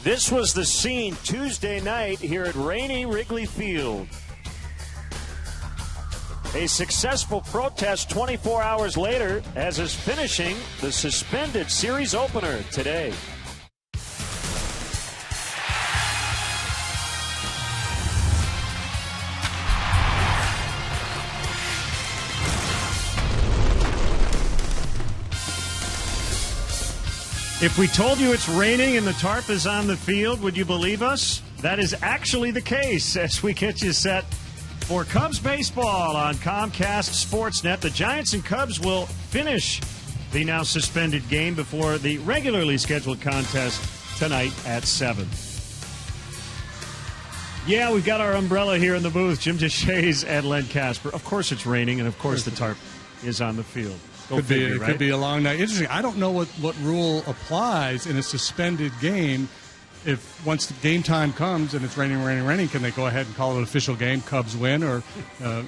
This was the scene Tuesday night here at rainy Wrigley Field. A successful protest 24 hours later as is finishing the suspended series opener today. If we told you it's raining and the tarp is on the field, would you believe us? That is actually the case as we get you set for Cubs baseball on Comcast Sportsnet. The Giants and Cubs will finish the now suspended game before the regularly scheduled contest tonight at 7. Yeah, we've got our umbrella here in the booth. Jim DeShays and Len Casper. Of course it's raining, and of course the tarp is on the field. Could be a long night. Interesting. I don't know what rule applies in a suspended game. If once the game time comes and it's raining, can they go ahead and call it an official game? Cubs win, or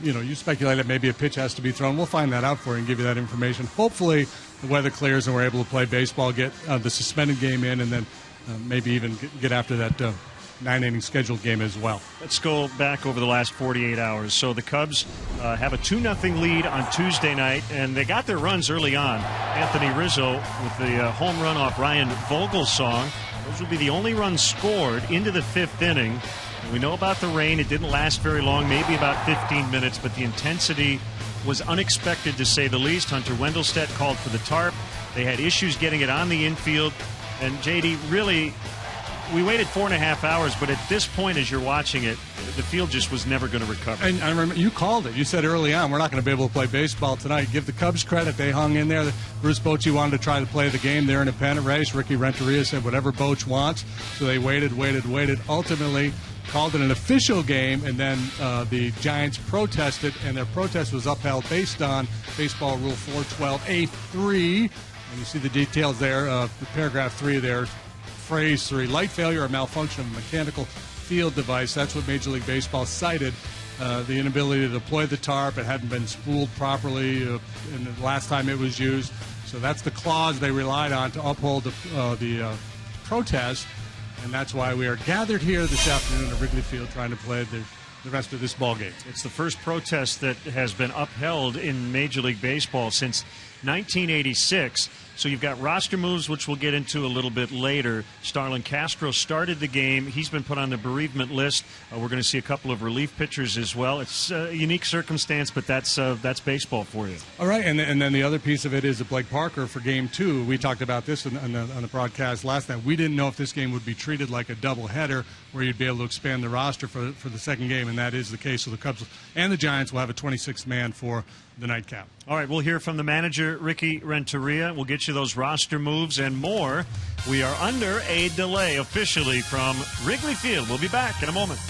you speculate that maybe a pitch has to be thrown. We'll find that out for you and give you that information. Hopefully, the weather clears and we're able to play baseball, get the suspended game in, and then maybe even get after that 9-inning scheduled game as well. Let's go back over the last 48 hours. So the Cubs have a 2-0 lead on Tuesday night, and they got their runs early on. Anthony Rizzo with the home run off Ryan Vogel's song. Those would be the only runs scored into the 5th inning. And we know about the rain. It didn't last very long, maybe about 15 minutes, but the intensity was unexpected to say the least. Hunter Wendelstedt called for the tarp. They had issues getting it on the infield. And, J.D., really, we waited 4.5 hours, but at this point, as you're watching it, the field just was never going to recover. And I remember you called it. You said early on, we're not going to be able to play baseball tonight. Give the Cubs credit. They hung in there. Bruce Bochy wanted to try to play the game. They're in a pennant race. Ricky Renteria said whatever Boch wants. So they waited. Ultimately, called it an official game, and then the Giants protested, and their protest was upheld based on Baseball Rule 412A3. And you see the details there, paragraph 3 there. Phrase 3, light failure or malfunction of a mechanical field device. That's what Major League Baseball cited, the inability to deploy the tarp. It hadn't been spooled properly in the last time it was used. So that's the clause they relied on to uphold the protest, and that's why we are gathered here this afternoon at Wrigley Field trying to play the rest of this ball game. It's the first protest that has been upheld in Major League Baseball since 1986. So you've got roster moves, which we'll get into a little bit later. Starlin Castro started the game. He's been put on the bereavement list. We're going to see a couple of relief pitchers as well. It's a unique circumstance, but that's baseball for you. All right, and then the other piece of it is that Blake Parker for Game 2. We talked about this on the broadcast last night. We didn't know if this game would be treated like a doubleheader where you'd be able to expand the roster for the second game, and that is the case. So the Cubs and the Giants will have a 26th man for the nightcap. All right, we'll hear from the manager, Ricky Renteria. We'll get you those roster moves and more. We are under a delay officially from Wrigley Field. We'll be back in a moment.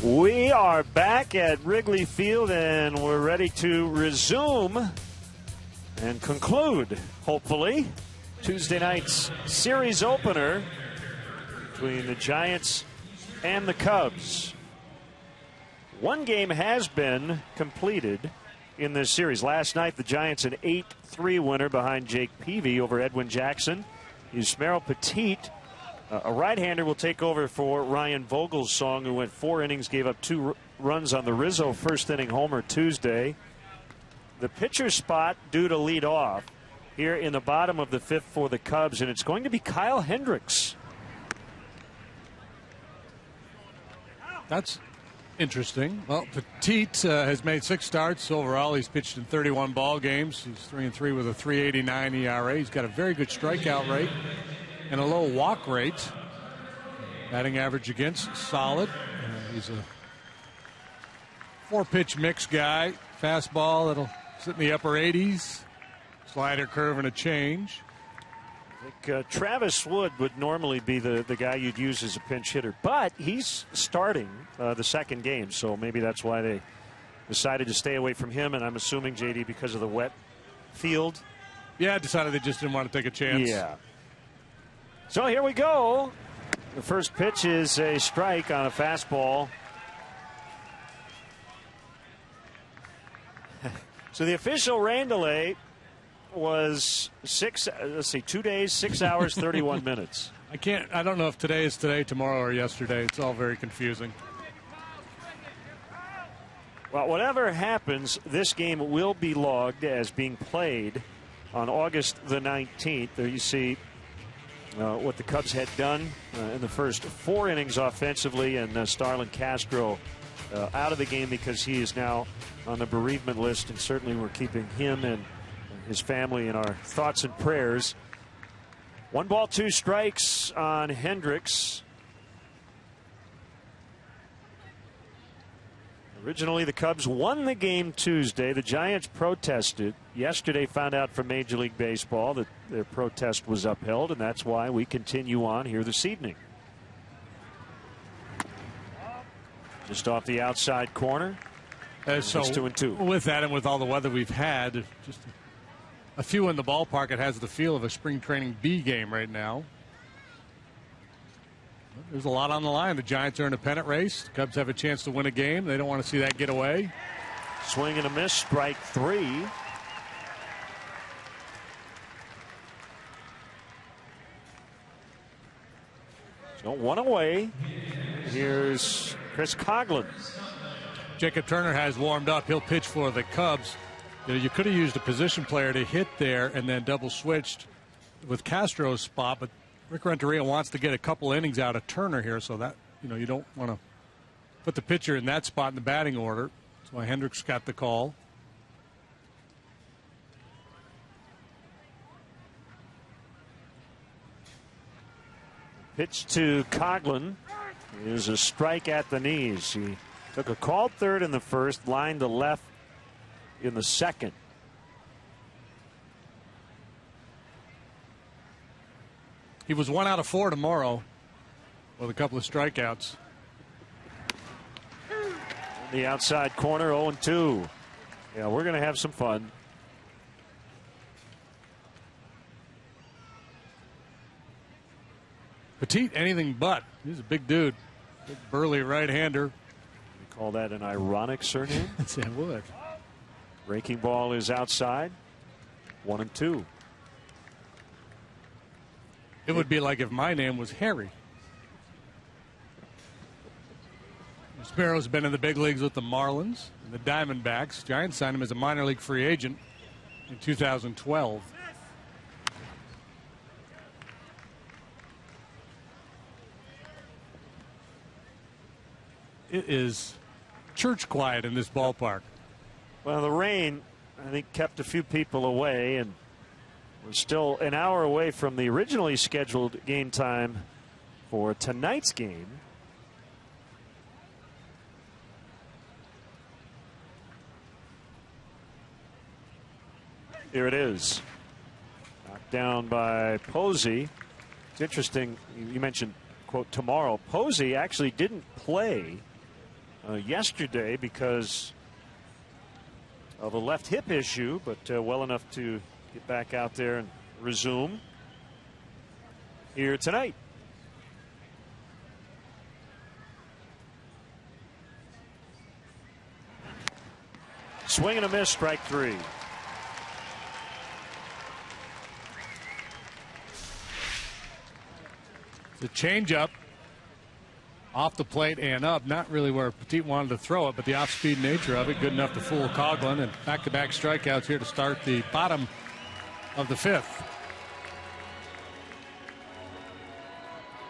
We are back at Wrigley Field, and we're ready to resume and conclude, hopefully, Tuesday night's series opener between the Giants and the Cubs. One game has been completed in this series. Last night, the Giants an 8-3 winner behind Jake Peavy over Edwin Jackson. Yusmeiro Petit, a right-hander, will take over for Ryan Vogelsong, who went 4 innings, gave up 2 runs on the Rizzo first-inning homer Tuesday. The pitcher spot due to lead off here in the bottom of the 5th for the Cubs, and it's going to be Kyle Hendricks. That's interesting. Well, Petit has made 6 starts overall. He's pitched in 31 ball games. He's 3-3 with a 3.89 ERA. He's got a very good strikeout rate and a low walk rate. Batting average against solid. He's a 4-pitch mix guy. Fastball that'll sit in the upper 80s. Slider, curve, and a change. I think Travis Wood would normally be the guy you'd use as a pinch hitter, but he's starting the second game, so maybe that's why they decided to stay away from him, and I'm assuming, JD, because of the wet field. Yeah, decided they just didn't want to take a chance. Yeah. So here we go. The first pitch is a strike on a fastball. So the official rain delay was 2 days, 6 hours, 31 minutes. I don't know if today is today, tomorrow, or yesterday. It's all very confusing. Well, whatever happens, this game will be logged as being played on August the 19th. There you see what the Cubs had done in the first 4 innings offensively, and Starlin Castro out of the game because he is now on the bereavement list, and certainly we're keeping him and his family in our thoughts and prayers. 1 ball, 2 strikes on Hendricks. Originally, the Cubs won the game Tuesday. The Giants protested. Yesterday, found out from Major League Baseball that their protest was upheld, and that's why we continue on here this evening. Just off the outside corner. So 2-2. With that, and with all the weather we've had, just a few in the ballpark, it has the feel of a spring training B game right now. There's a lot on the line. The Giants are in a pennant race. The Cubs have a chance to win a game. They don't want to see that get away. Swing and a miss, strike 3. So 1 away. Here's Chris Coghlan. Jacob Turner has warmed up. He'll pitch for the Cubs. You could have used a position player to hit there and then double switched with Castro's spot, but Rick Renteria wants to get a couple innings out of Turner here, so that you don't want to put the pitcher in that spot in the batting order. That's why Hendricks got the call. Pitch to Coghlan is a strike at the knees. He took a called third in the first, lined to left in the second. He was 1 out of 4 tomorrow with a couple of strikeouts. The outside corner, 0-2. Yeah, we're going to have some fun. Petit, anything but. He's a big dude. Big burly right-hander. You call that an ironic surname? Yes, I would. Breaking ball is outside. 1-2. It would be like if my name was Harry. Sparrow's been in the big leagues with the Marlins and the Diamondbacks. Giants signed him as a minor league free agent in 2012. It is church quiet in this ballpark. Well, the rain, I think, kept a few people away, and we're still an hour away from the originally scheduled game time for tonight's game. Here it is. Knocked down by Posey. It's interesting, you mentioned, quote, tomorrow. Posey actually didn't play yesterday because of a left hip issue, but well enough to get back out there and resume here tonight. Swing and a miss, strike 3. The changeup off the plate and up, not really where Petit wanted to throw it, but the off-speed nature of it, good enough to fool Coughlin. And back-to-back strikeouts here to start the bottom of the 5th.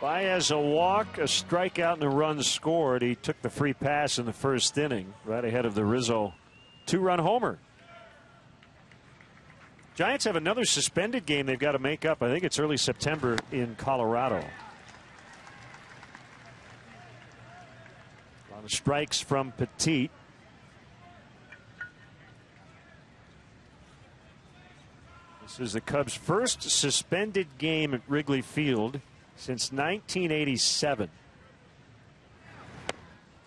Baez a walk, a strikeout, and a run scored. He took the free pass in the first inning, right ahead of the Rizzo 2-run homer. Giants have another suspended game they've got to make up. I think it's early September in Colorado. A lot of strikes from Petit. This is the Cubs' first suspended game at Wrigley Field since 1987.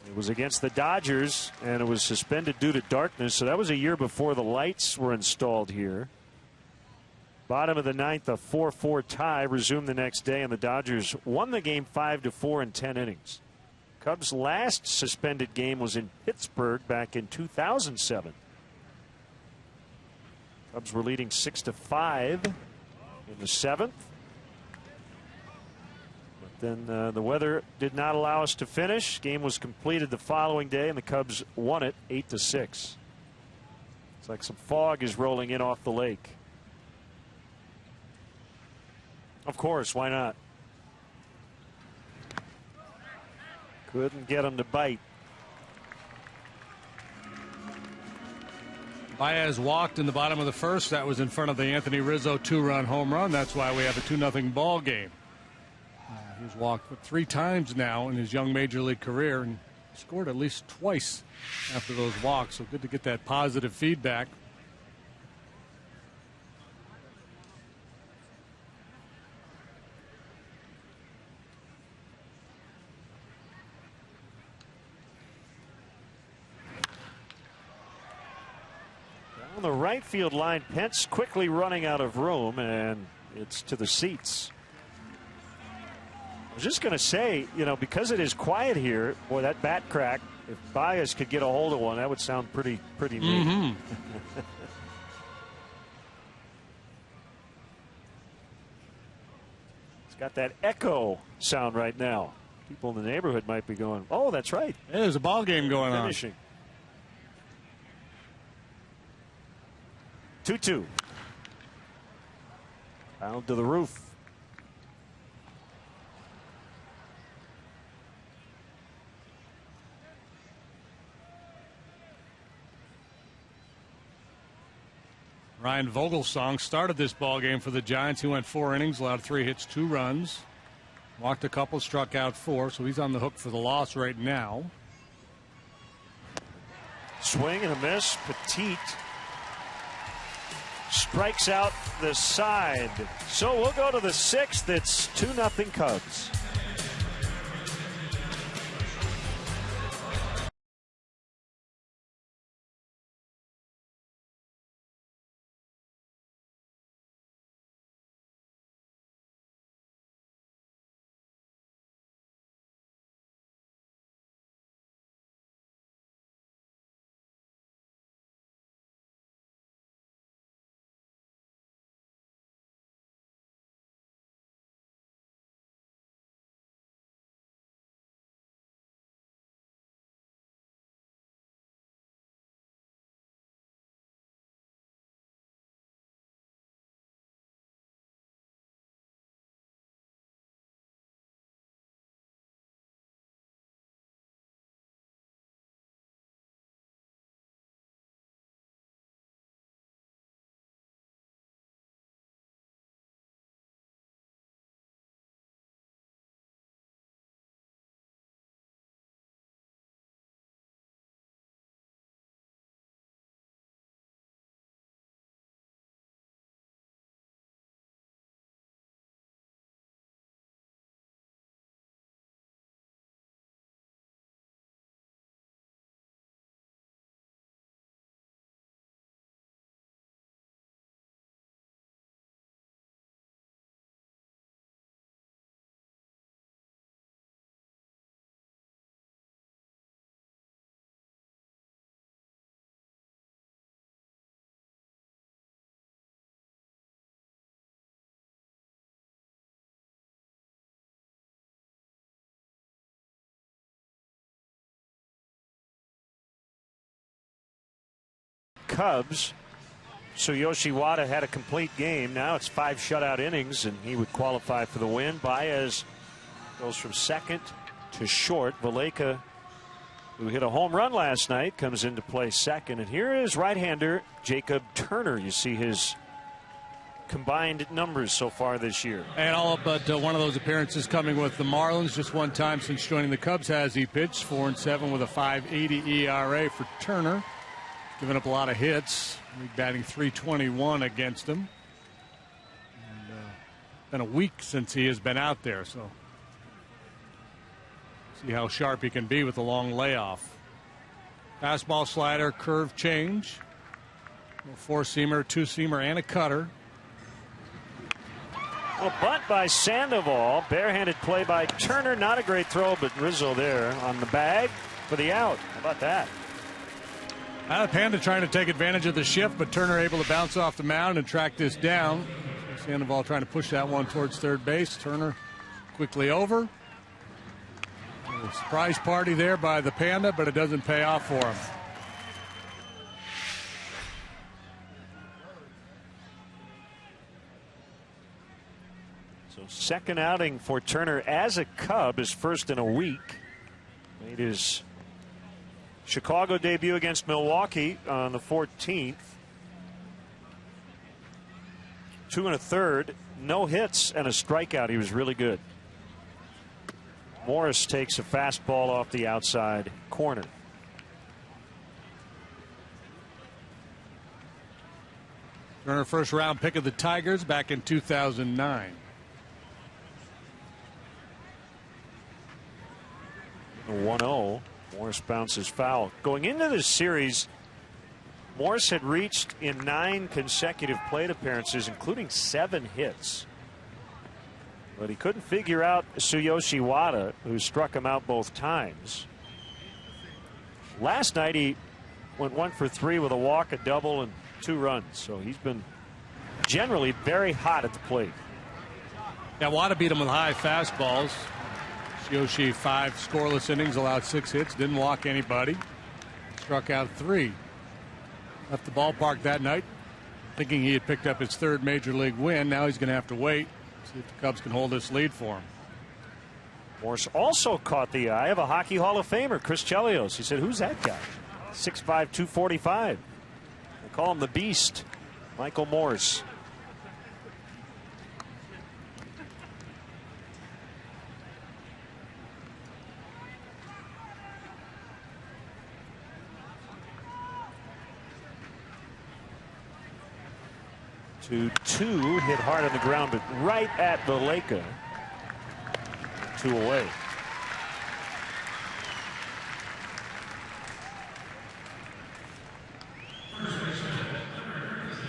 It was against the Dodgers, and it was suspended due to darkness, so that was a year before the lights were installed here. Bottom of the 9th, a 4-4 tie resumed the next day, and the Dodgers won the game 5-4 in 10 innings. Cubs' last suspended game was in Pittsburgh back in 2007. Cubs were leading 6-5 in the 7th. Then the weather did not allow us to finish. Game was completed the following day, and the Cubs won it 8-6. It's like some fog is rolling in off the lake. Of course, why not? Couldn't get him to bite. Baez walked in the bottom of the 1st. That was in front of the Anthony Rizzo 2-run home run. That's why we have a 2-0 ball game. He's walked 3 times now in his young major league career and scored at least twice after those walks. So good to get that positive feedback. Down the right field line, Pence quickly running out of room, and it's to the seats. I was just going to say, you know, because it is quiet here, boy, that bat crack, if Baez could get a hold of one, that would sound pretty neat. It's got that echo sound right now. People in the neighborhood might be going, oh, that's right. Hey, there's a ball game going on. 2-2. Down to the roof. Ryan Vogelsong started this ball game for the Giants. He went 4 innings, allowed 3 hits, 2 runs, walked a couple, struck out 4, so he's on the hook for the loss right now. Swing and a miss. Petit strikes out the side. So we'll go to the 6th. It's 2-0 Cubs. Cubs. Tsuyoshi Wada had a complete game. Now it's 5 shutout innings, and he would qualify for the win. Baez goes from second to short. Valleca, who hit a home run last night, comes into play second. And here is right-hander Jacob Turner. You see his combined numbers so far this year. And all but one of those appearances coming with the Marlins. Just one time since joining the Cubs has he pitched. 4-7 with a 5.80 ERA for Turner. Giving up a lot of hits. Batting .321 against him. And, been a week since he has been out there, so see how sharp he can be with a long layoff. Fastball, slider, curve change. A 4-seamer, 2-seamer, and a cutter. A bunt by Sandoval. Barehanded play by Turner. Not a great throw, but Rizzo there on the bag for the out. How about that? Panda trying to take advantage of the shift, but Turner able to bounce off the mound and track this down. Sandoval trying to push that one towards third base. Turner quickly over. A surprise party there by the Panda, but it doesn't pay off for him. So second outing for Turner as a Cub, his first in a week. Made his Chicago debut against Milwaukee on the 14th. 2 1/3, no hits and a strikeout. He was really good. Morris takes a fastball off the outside corner. Turner, first round pick of the Tigers back in 2009. 1-0. Morris bounces foul. Going into this series, Morris had reached in 9 consecutive plate appearances, including 7 hits. But he couldn't figure out Tsuyoshi Wada, who struck him out both times. Last night he went 1 for 3 with a walk, a double, and 2 runs. So he's been generally very hot at the plate. Yeah, Wada beat him with high fastballs. Yoshi 5 scoreless innings, allowed 6 hits, didn't walk anybody, struck out 3. Left the ballpark that night thinking he had picked up his 3rd major league win. Now he's going to have to wait, see if the Cubs can hold this lead for him. Morris also caught the eye of a Hockey Hall of Famer, Chris Chelios. He said, "Who's that guy?" 6'5", 245. They call him the Beast, Michael Morse. Two hit hard on the ground, but right at Valleca. 2 away.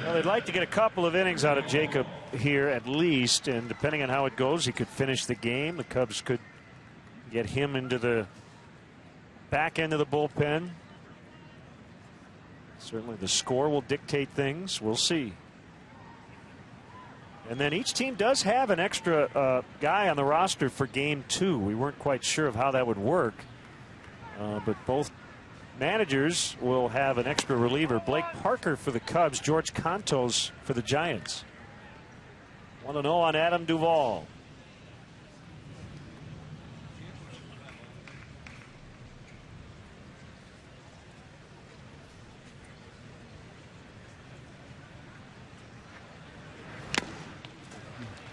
Well, they'd like to get a couple of innings out of Jacob here at least, and depending on how it goes, he could finish the game. The Cubs could get him into the back end of the bullpen. Certainly the score will dictate things. We'll see. And then each team does have an extra guy on the roster for game 2. We weren't quite sure of how that would work. But both managers will have an extra reliever. Blake Parker for the Cubs, George Contos for the Giants. 1-0 on Adam Duvall.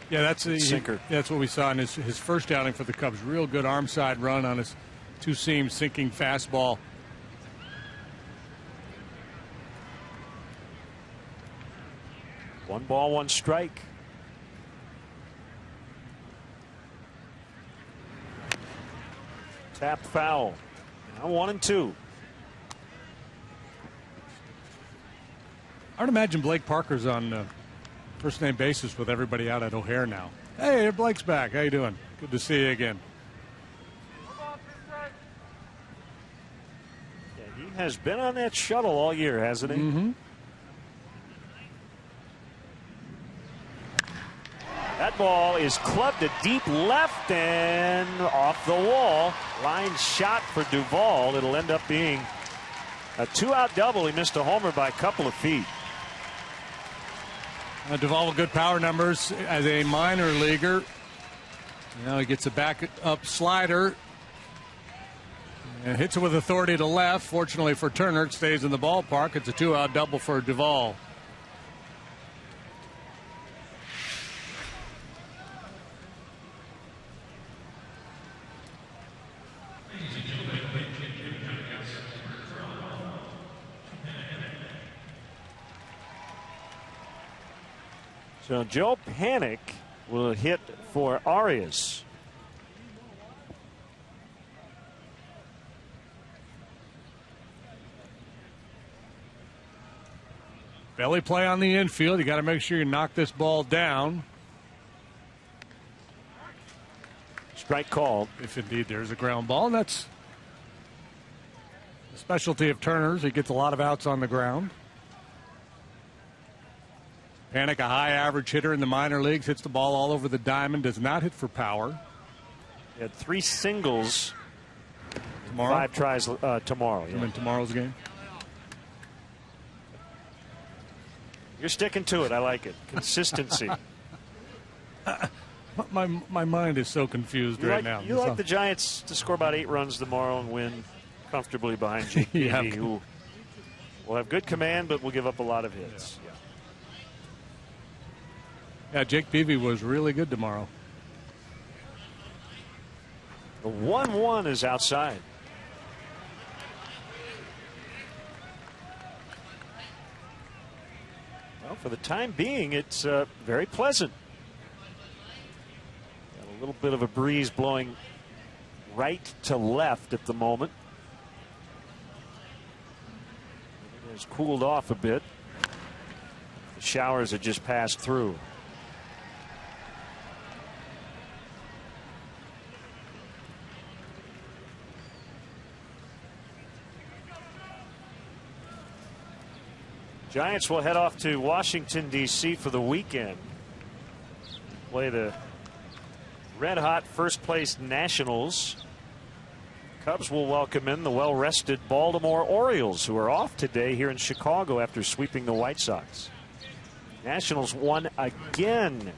Yeah, that's what we saw in his first outing for the Cubs. Real good arm side run on his 2-seam sinking fastball. One ball, one strike. Tap foul. Now 1-2. I would imagine Blake Parker's on first name basis with everybody out at O'Hare now. Hey, Blake's back. How you doing? Good to see you again. Yeah, he has been on that shuttle all year, hasn't he? Mm-hmm. That ball is clubbed to deep left and off the wall. Line shot for Duvall. It'll end up being A 2-out double. He missed a homer by a couple of feet. Duvall with good power numbers as a minor leaguer. Now he gets a back up slider and hits it with authority to left. Fortunately for Turner, it stays in the ballpark. It's a 2-out double for Duvall. So Joe Panik will hit for Arias. Belly play on the infield. You got to make sure you knock this ball down. Strike called. If indeed there's a ground ball. And that's the specialty of Turner's. He gets a lot of outs on the ground. Panik, a high average hitter in the minor leagues, hits the ball all over the diamond, does not hit for power. He had 3 singles. Tomorrow? 5 tries tomorrow. Yeah. In tomorrow's game. You're sticking to it. I like it. Consistency. My mind is so confused right now. You like the Giants to score about 8 runs tomorrow and win comfortably behind Jake Peavy, who will have good command but will give up a lot of hits. Yeah, Jake Peavy was really good tomorrow. The 1-1 is outside. Well, for the time being, it's very pleasant. Got a little bit of a breeze blowing right to left at the moment. It has cooled off a bit. The showers have just passed through. Giants will head off to Washington, D.C. for the weekend. Play the red-hot first-place Nationals. Cubs will welcome in the well-rested Baltimore Orioles, who are off today here in Chicago after sweeping the White Sox. Nationals won again.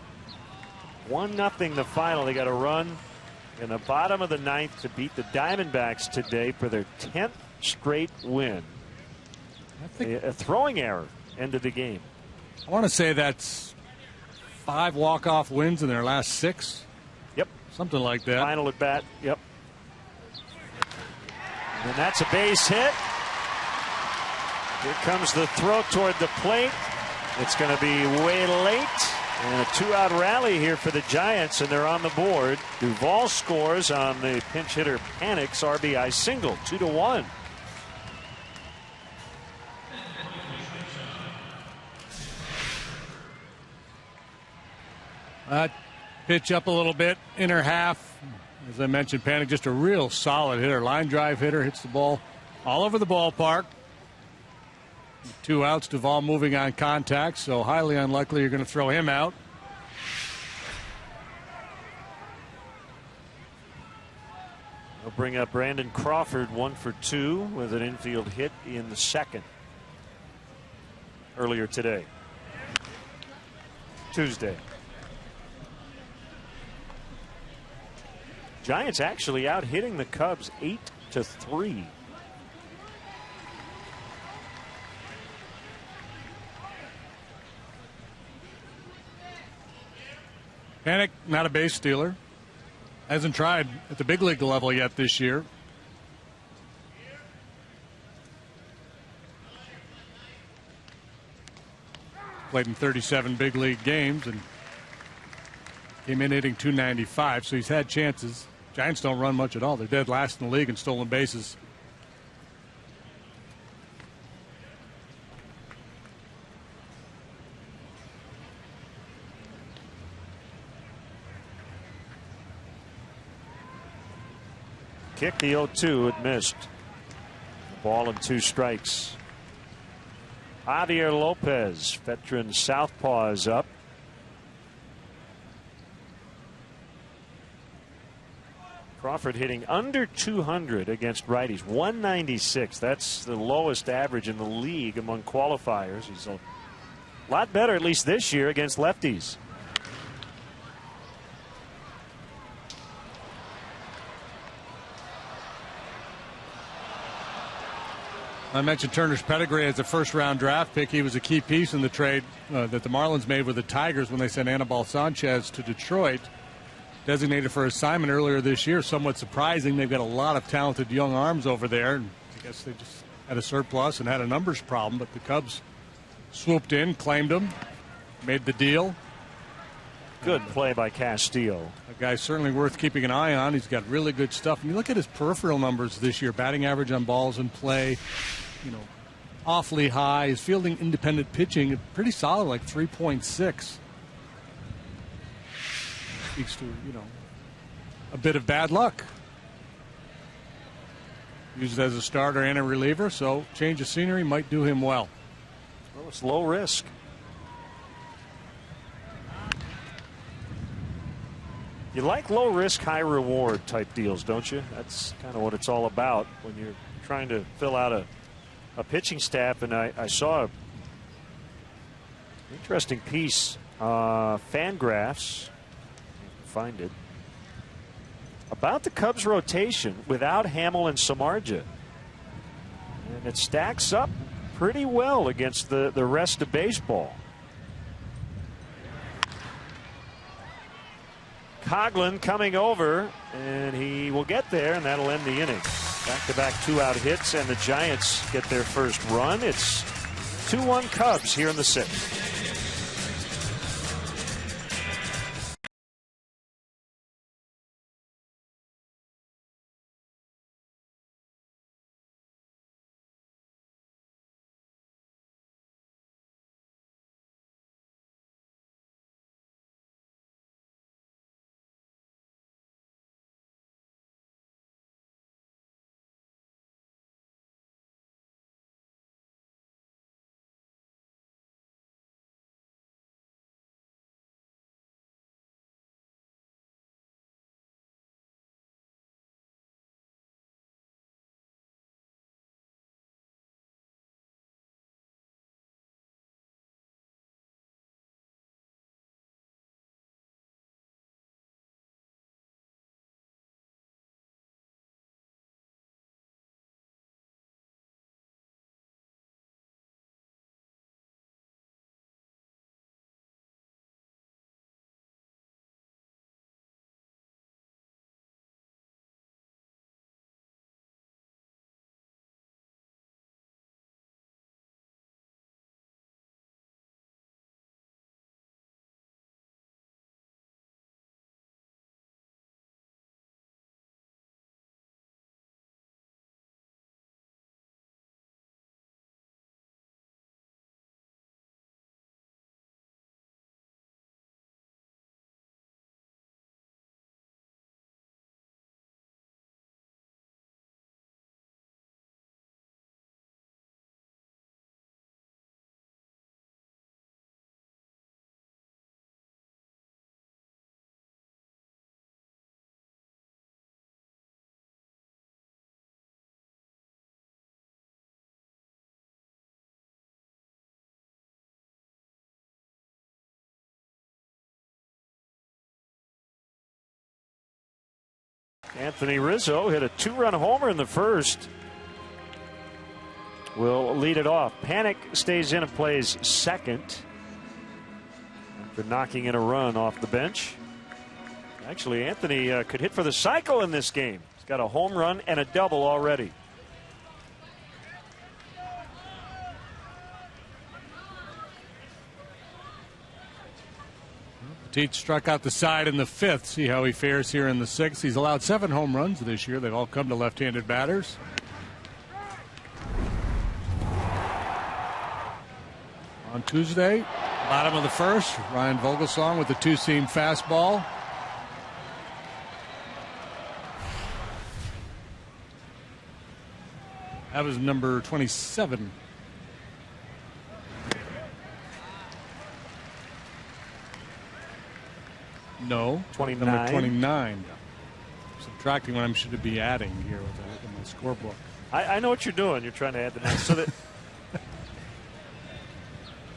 1-0 the final. They got a run in the bottom of the 9th to beat the Diamondbacks today for their 10th straight win. A throwing error ended the game. I want to say that's 5 walk-off wins in their last 6. Yep. Something like that. Final at bat. Yep. And that's a base hit. Here comes the throw toward the plate. It's going to be way late. And a 2-out rally here for the Giants, and they're on the board. Duvall scores on the pinch hitter Panik's RBI single, 2-1. Pitch up a little bit, inner half. As I mentioned, Panik just a real solid hitter, line drive hitter, hits the ball all over the ballpark. 2 outs, Duvall moving on contact, so highly unlikely you're going to throw him out. They'll bring up Brandon Crawford, 1 for 2 with an infield hit in the 2nd earlier today. Tuesday. Giants actually out hitting the Cubs 8-3. Panik, not a base stealer. Hasn't tried at the big league level yet this year. Played in 37 big league games and came in hitting .295, so he's had chances. Giants don't run much at all. They're dead last in the league in stolen bases. Kick the 0-2. It missed. Ball and 2 strikes. Javier Lopez, veteran southpaw, is up. Crawford hitting under 200 against righties, 196. That's the lowest average in the league among qualifiers. He's a lot better, at least this year, against lefties. I mentioned Turner's pedigree as a first-round draft pick. He was a key piece in the trade that the Marlins made with the Tigers when they sent Anibal Sanchez to Detroit, designated for assignment earlier this year. Somewhat surprising. They've got a lot of talented young arms over there. And I guess they just had a surplus and had a numbers problem, but the Cubs swooped in, claimed him, made the deal. Good play by Castillo. A guy certainly worth keeping an eye on. He's got really good stuff. And you look at his peripheral numbers this year, batting average on balls in play, awfully high. His fielding independent pitching, pretty solid, like 3.6. Speaks to, a bit of bad luck. Used as a starter and a reliever, so change of scenery might do him well. Well, it's low risk. You like low risk, high reward type deals, don't you? That's kind of what it's all about when you're trying to fill out a pitching staff. And I saw an interesting piece, Fangraphs, find it, about the Cubs rotation without Hamill and Samardzija. And it stacks up pretty well against the rest of baseball. Coughlin coming over, and he will get there, and that'll end the inning. Back-to-back two-out hits, and the Giants get their first run. It's 2-1 Cubs here in the sixth. Anthony Rizzo hit a two-run homer in the first. Will lead it off. Panic stays in and plays second after knocking in a run off the bench. Actually, Anthony could hit for the cycle in this game. He's got a home run and a double already. Teach struck out the side in the fifth. See how he fares here in the sixth. He's allowed 7 home runs this year. They've all come to left-handed batters. On Tuesday, bottom of the first, Ryan Vogelsong with the two-seam fastball. That was number 27. No. 29. Number 29. subtracting when I should be adding here with my scorebook. I know what you're doing. You're trying to add the numbers so that.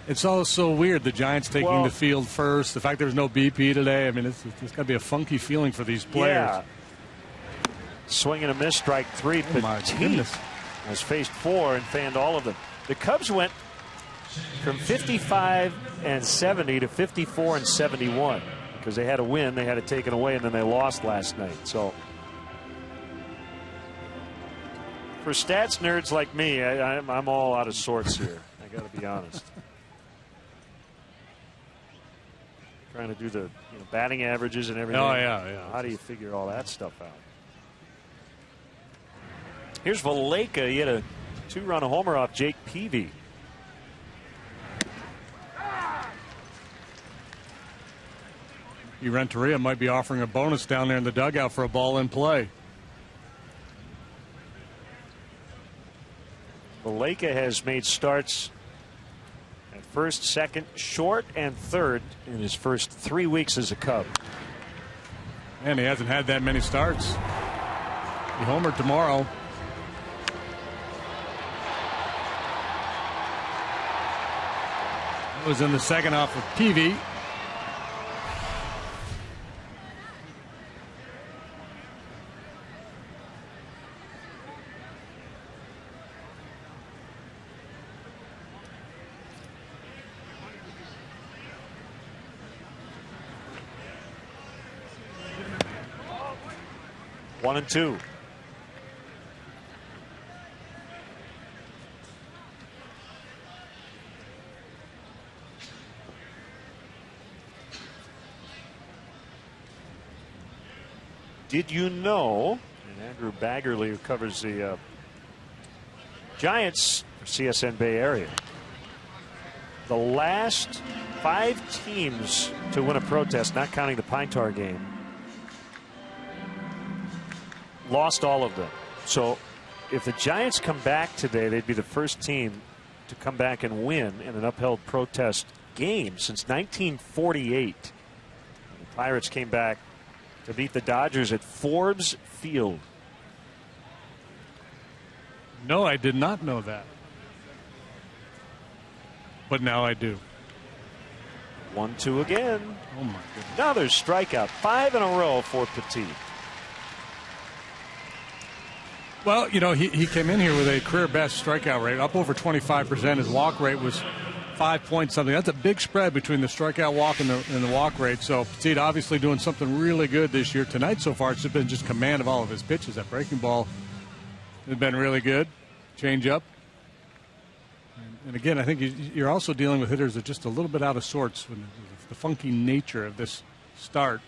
It's all so weird. The Giants taking the field first. The fact there's no BP today. I mean, it's got to be a funky feeling for these players. Yeah. Swing and a miss, strike 3. Oh my goodness. Has faced 4 and fanned all of them. The Cubs went from 55 and 70 to 54 and 71 because they had a win, they had it taken away, and then they lost last night. So for stats nerds like me, I'm all out of sorts here. I got to be honest. Trying to do the batting averages and everything. Oh, yeah. How do you figure all that stuff out? Here's Valleca. He had a 2-run homer off Jake Peavy. Renteria might be offering a bonus down there in the dugout for a ball in play. Valleca has made starts at first, second, short, and third in his first 3 weeks as a Cub. And he hasn't had that many starts. He homered tomorrow. That was in the second off of Peavy. One and two. Did you know, and Andrew Baggerly, who covers the Giants for CSN Bay Area, the last 5 teams to win a protest, not counting the Pine Tar game, lost all of them. So if the Giants come back today, they'd be the first team to come back and win in an upheld protest game since 1948. The Pirates came back to beat the Dodgers at Forbes Field. No, I did not know that. But now I do. 1-2 again. Oh my goodness. Another strikeout. 5 in a row for Petit. Well, he came in here with a career best strikeout rate, up over 25%. His walk rate was 5 point something. That's a big spread between the strikeout walk and the walk rate. So Petit obviously doing something really good this year. Tonight so far it's been just command of all of his pitches. That breaking ball has been really good. Change up. And again, I think you're also dealing with hitters that are just a little bit out of sorts with the funky nature of this start.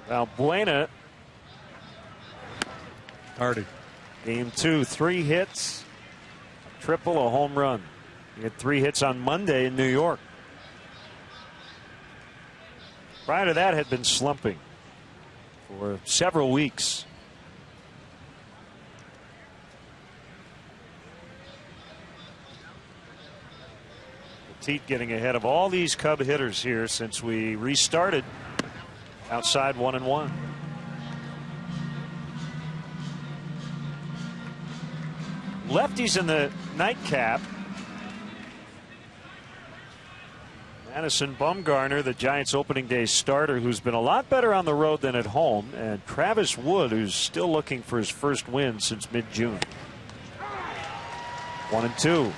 Valbuena. Hardy. Game 2, 3 hits, a triple, a home run. He had 3 hits on Monday in New York. Prior to that, had been slumping for several weeks. Petit getting ahead of all these Cub hitters here since we restarted outside 1-1. Lefties in the nightcap. Madison Bumgarner, the Giants opening day starter, who's been a lot better on the road than at home, and Travis Wood, who's still looking for his first win since mid-June. 1-2.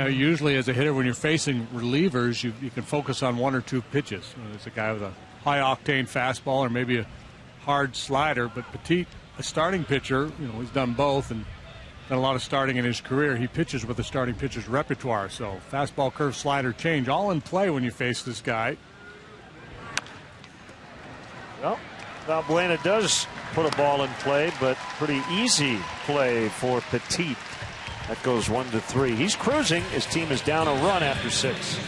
Usually as a hitter, when you're facing relievers, you can focus on 1 or 2 pitches. There's a guy with a high-octane fastball or maybe a hard slider. But Petit, a starting pitcher, he's done both. And done a lot of starting in his career. He pitches with the starting pitcher's repertoire. So fastball, curve, slider, change, all in play when you face this guy. Well, Valbuena does put a ball in play, but pretty easy play for Petit. That goes 1-3. He's cruising. His team is down a run after 6.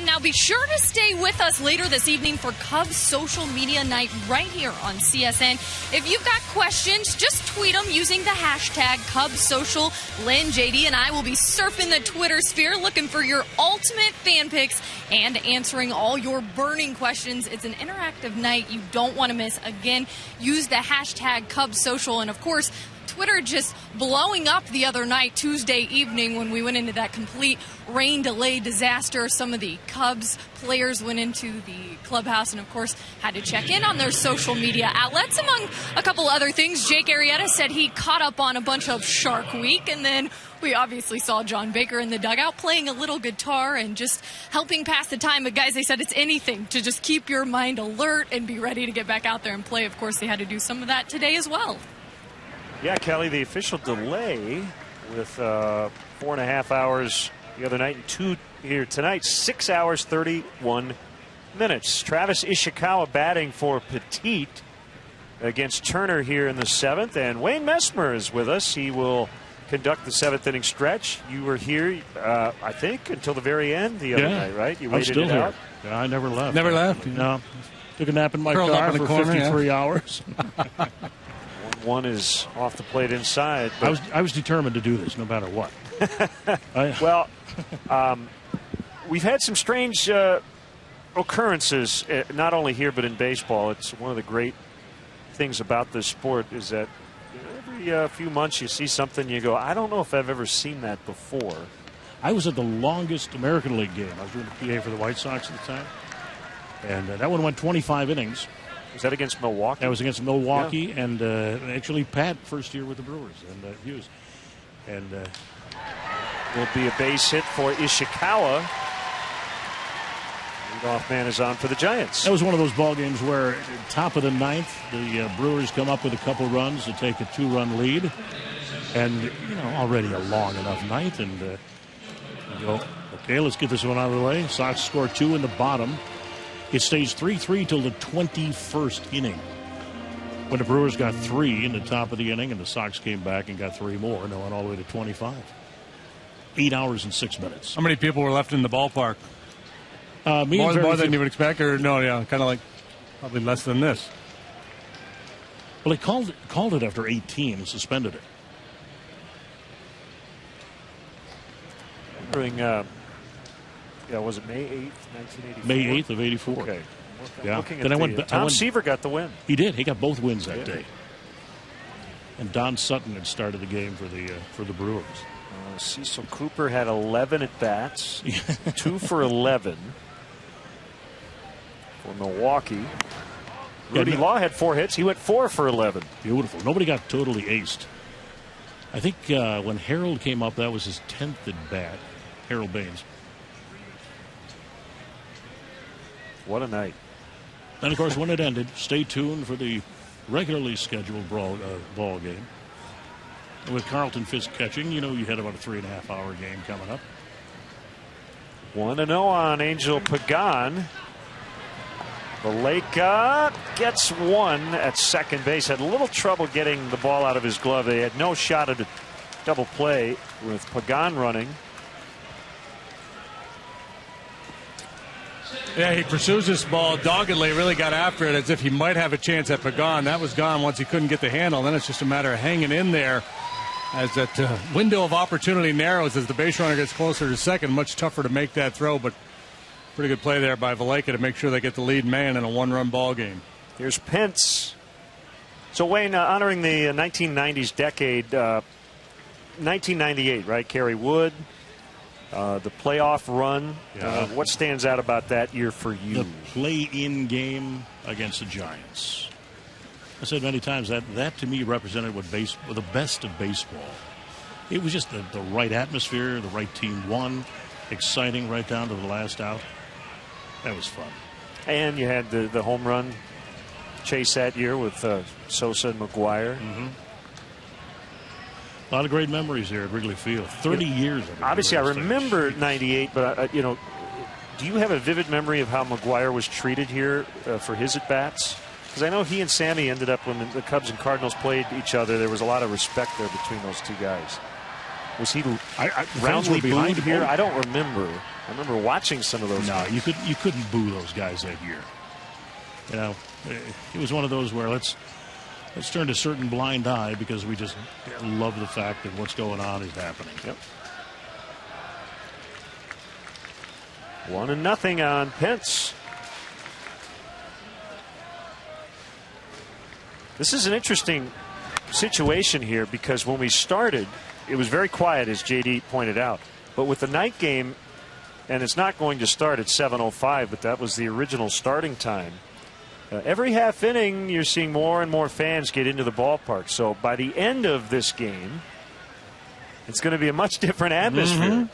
Now be sure to stay with us later this evening for Cubs social media night right here on CSN. If you've got questions, just tweet them using the hashtag CubsSocial. Lynn, JD, and I will be surfing the Twitter sphere looking for your ultimate fan picks and answering all your burning questions. It's an interactive night you don't want to miss. Again, use the hashtag CubsSocial. And, of course, Twitter just blowing up the other night, Tuesday evening, when we went into that complete rain delay disaster. Some of the Cubs players went into the clubhouse and, of course, had to check in on their social media outlets. Among a couple other things, Jake Arrieta said he caught up on a bunch of Shark Week, and then we obviously saw John Baker in the dugout playing a little guitar and just helping pass the time. But, guys, they said it's anything to just keep your mind alert and be ready to get back out there and play. Of course, they had to do some of that today as well. Yeah, Kelly, the official delay with 4.5 hours the other night and 2 here tonight, 6 hours, 31 minutes. Travis Ishikawa batting for Petit against Turner here in the 7th. And Wayne Messmer is with us. He will conduct the 7th inning stretch. You were here, I think, until the very end the other night, right? You waited it out? Yeah, I never left. Never left? No. Took a nap in my Curled car up in the for corner, 53 hours. One is off the plate inside. But I was determined to do this no matter what. Well, we've had some strange occurrences, not only here but in baseball. It's one of the great things about this sport is that every few months you see something, you go, I don't know if I've ever seen that before. I was at the longest American League game. I was doing the PA for the White Sox at the time. And that one went 25 innings. Was that against Milwaukee? That was against Milwaukee, and actually Pat first year with the Brewers, and Hughes. And will be a base hit for Ishikawa. Leadoff man is on for the Giants. That was one of those ball games where top of the 9th, the Brewers come up with a couple runs to take a 2-run lead, and already a long enough ninth, and you go, okay, let's get this one out of the way. Sox score 2 in the bottom. It stays 3-3 till the 21st inning, when the Brewers got 3 in the top of the inning, and the Sox came back and got 3 more, and they went all the way to 25. 8 hours and 6 minutes. How many people were left in the ballpark? More than you would expect, or no? Yeah, kind of like probably less than this. Well, they called it after 18 and suspended it. Wondering. Yeah, was it May 8th, 1984? May 8th of 84. Okay. Yeah. Then Tom Seaver got the win. He did. He got both wins that day. And Don Sutton had started the game for the Brewers. Cecil Cooper had 11 at bats, 2 for 11. for Milwaukee. Rudy Law had 4 hits. He went 4 for 11. Beautiful. Nobody got totally aced. I think when Harold came up, that was his 10th at bat. Harold Baines. What a night. And, of course, when it ended, stay tuned for the regularly scheduled ball game. With Carlton Fisk catching, you had about a 3.5-hour game coming up. 1-0 on Angel Pagan. Valleca gets 1 at second base. Had a little trouble getting the ball out of his glove. They had no shot at a double play with Pagan running. Yeah, he pursues this ball doggedly, really got after it as if he might have a chance at Pagan. That was gone once he couldn't get the handle. Then it's just a matter of hanging in there as that window of opportunity narrows as the base runner gets closer to second. Much tougher to make that throw, but pretty good play there by Valleca to make sure they get the lead man in a 1-run ball game. Here's Pence. So, Wayne, honoring the 1990s decade, 1998, right? Kerry Wood. The playoff run. What stands out about that year for you? The play-in game against the Giants. I said many times that to me represented the best of baseball. It was just the right atmosphere, the right team won, exciting right down to the last out. That was fun. And you had the home run chase that year with Sosa and McGuire. Mm-hmm. A lot of great memories here at Wrigley Field. 30 years. Obviously, I remember '98, but do you have a vivid memory of how McGuire was treated here for his at bats? Because I know he and Sammy ended up when the Cubs and Cardinals played each other. There was a lot of respect there between those two guys. Was he roundly booed here? I don't remember. I remember watching some of those. No, you couldn't boo those guys that year. It was one of those where let's turn a certain blind eye because we just love the fact that what's going on is happening. Yep. 1-0 on Pence. This is an interesting situation here because when we started, it was very quiet, as JD pointed out. But with the night game, and it's not going to start at 7:05, but that was the original starting time. Every half inning, you're seeing more and more fans get into the ballpark. So by the end of this game, it's going to be a much different atmosphere. Mm-hmm.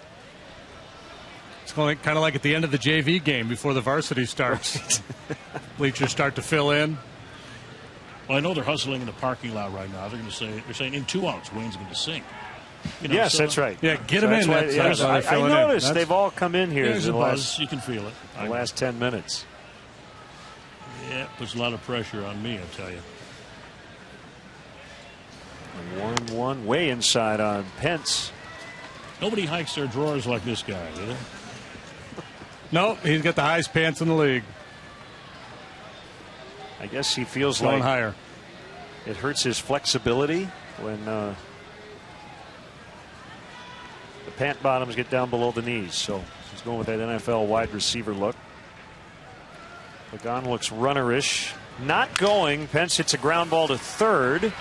It's kind of like at the end of the JV game before the varsity starts. Bleachers start to fill in. Well, I know they're hustling in the parking lot right now. They're saying in 2 outs, Wayne's going to sing. Yes, that's right. Yeah, get them in. I noticed they've all come in here. There's a buzz. You can feel it. The last 10 minutes. Yeah, it puts a lot of pressure on me, I tell you. 1-1 way inside on Pence. Nobody hikes their drawers like this guy, do they? No, he's got the highest pants in the league. I guess he feels going like higher. It hurts his flexibility when the pant bottoms get down below the knees. So he's going with that NFL wide receiver look. Pagan looks runnerish. Not going. Pence hits a ground ball to third.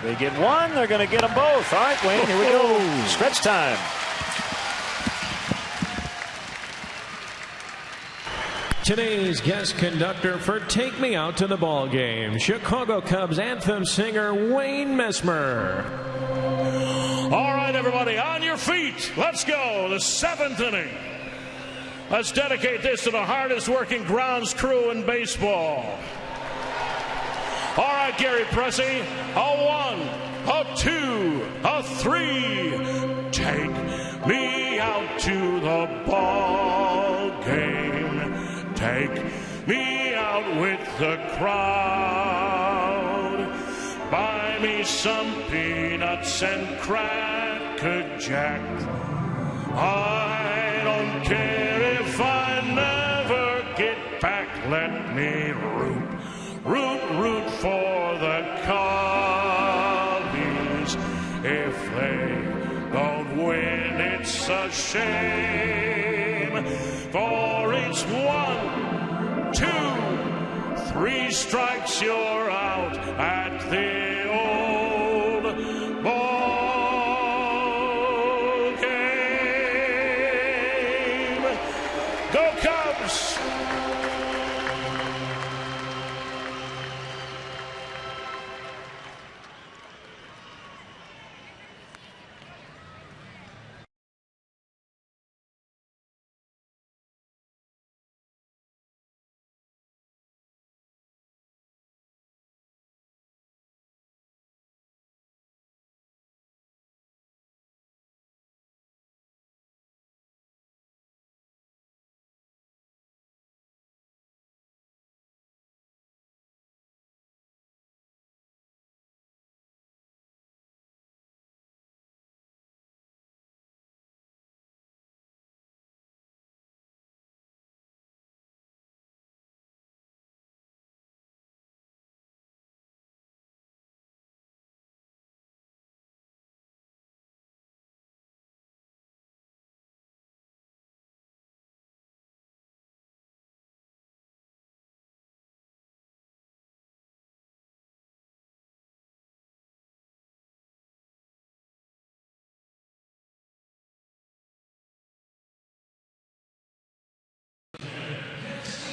They get one. They're going to get them both. All right, Wayne, here we go. Stretch time. Today's guest conductor for Take Me Out to the Ball Game, Chicago Cubs anthem singer Wayne Messmer. All right, everybody, on your feet. Let's go. The 7th inning. Let's dedicate this to the hardest working grounds crew in baseball. All right, Gary Pressey. A 1, a 2, a 3. Take me out to the ball game. Take me out with the crowd. Buy me some peanuts and Cracker Jack. I don't care if I never get back. Let me root for the Cubbies. If they don't win, it's a shame. For each 1, 2, 3 strikes, you're out at the old ball game. Go Cubs!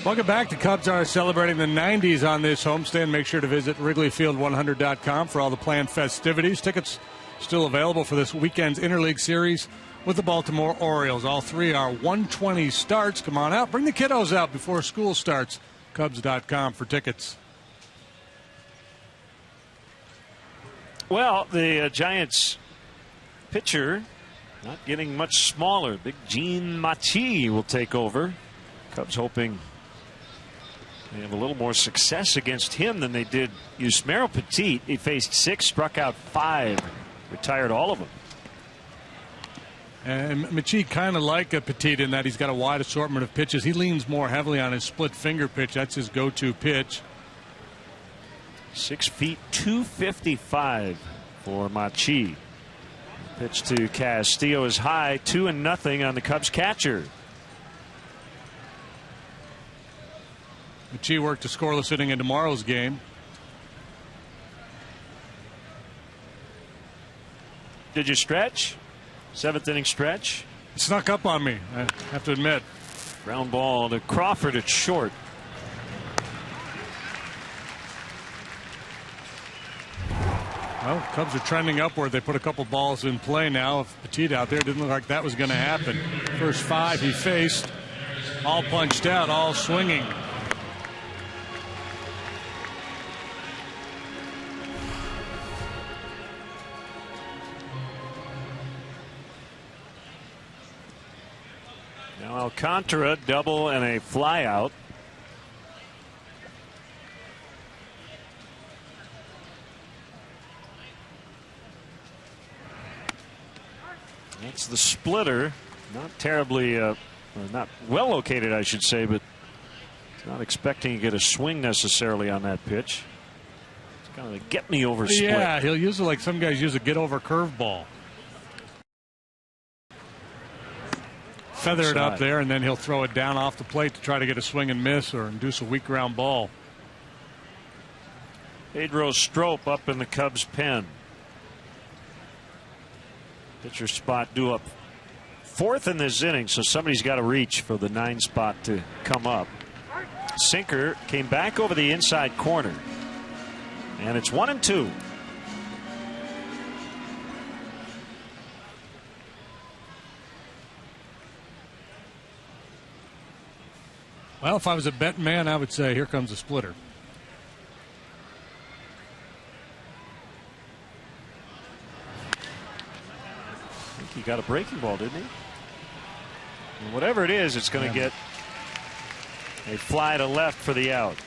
Welcome back. The Cubs are celebrating the 90s on this homestand. Make sure to visit WrigleyField100.com for all the planned festivities. Tickets still available for this weekend's interleague series with the Baltimore Orioles. All three are 1:20 starts. Come on out. Bring the kiddos out before school starts. Cubs.com for tickets. Well, the Giants pitcher not getting much smaller. Big Gene Machi will take over. Cubs hoping they have a little more success against him than they did Yusmeiro Petit. He faced 6, struck out 5, retired all of them. And Machi kind of like a Petit in that he's got a wide assortment of pitches. He leans more heavily on his split finger pitch. That's his go-to pitch. 6 feet 255 for Machi. Pitch to Castillo is high, 2-0 on the Cubs catcher. Machi worked a scoreless inning in tomorrow's game. Did you stretch? 7th inning stretch. It snuck up on me, I have to admit. Ground ball to Crawford at short. Well, Cubs are trending upward. They put a couple balls in play now. If Petit out there, didn't look like that was going to happen. First 5 he faced, all punched out, all swinging. Now Alcantara, double and a fly out. That's the splitter. Not terribly, not well located, I should say, but not expecting to get a swing necessarily on that pitch. It's kind of a get me over split. Yeah, he'll use it like some guys use a get over curveball. Feather it up there, and then he'll throw it down off the plate to try to get a swing and miss or induce a weak ground ball. Pedro Strop up in the Cubs pen. Pitcher spot due up 4th in this inning, so somebody's got to reach for the 9 spot to come up. Sinker came back over the inside corner, and it's 1-2. Well, if I was a betting man, I would say here comes a splitter. I think he got a breaking ball, didn't he? And whatever it is, it's going to get a fly to left for the out.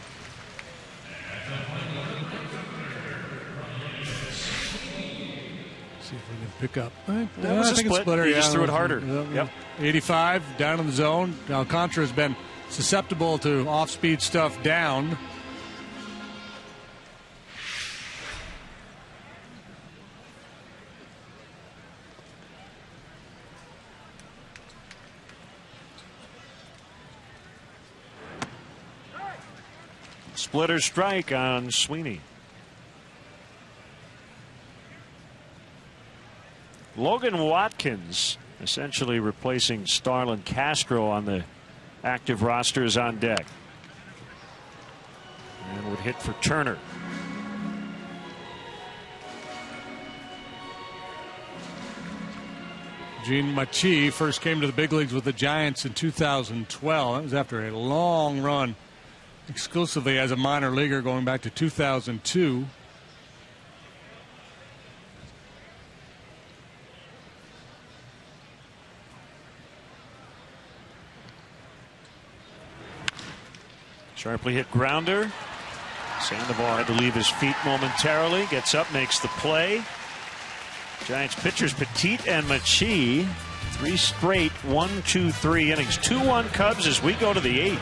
See if we can pick up. That was a split. Splitter. He just threw it harder. Yep. 85 down in the zone. Alcantara has been susceptible to off-speed stuff down. Splitter strike on Sweeney. Logan Watkins essentially replacing Starlin Castro on the active roster is on deck. And would hit for Turner. Gene Machi first came to the big leagues with the Giants in 2012. That was after a long run exclusively as a minor leaguer going back to 2002. Sharply hit grounder. Sandoval had to leave his feet momentarily. Gets up, makes the play. Giants pitchers Petit and Machi. 3 straight 1-2-3 innings. 2-1 Cubs as we go to the 8th.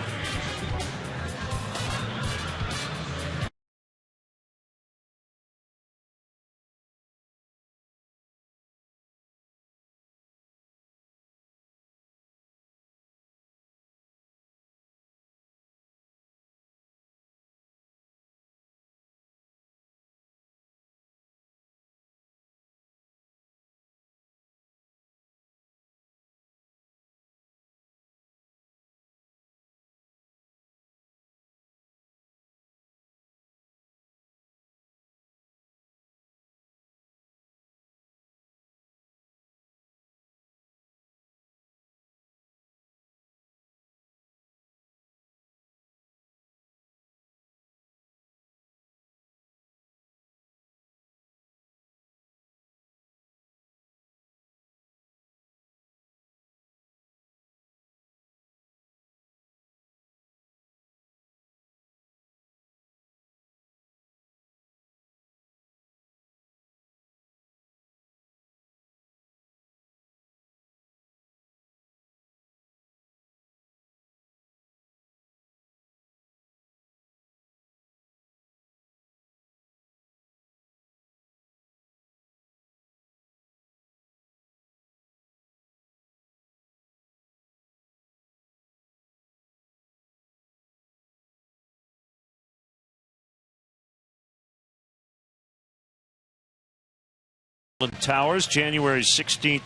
Towers, January 16th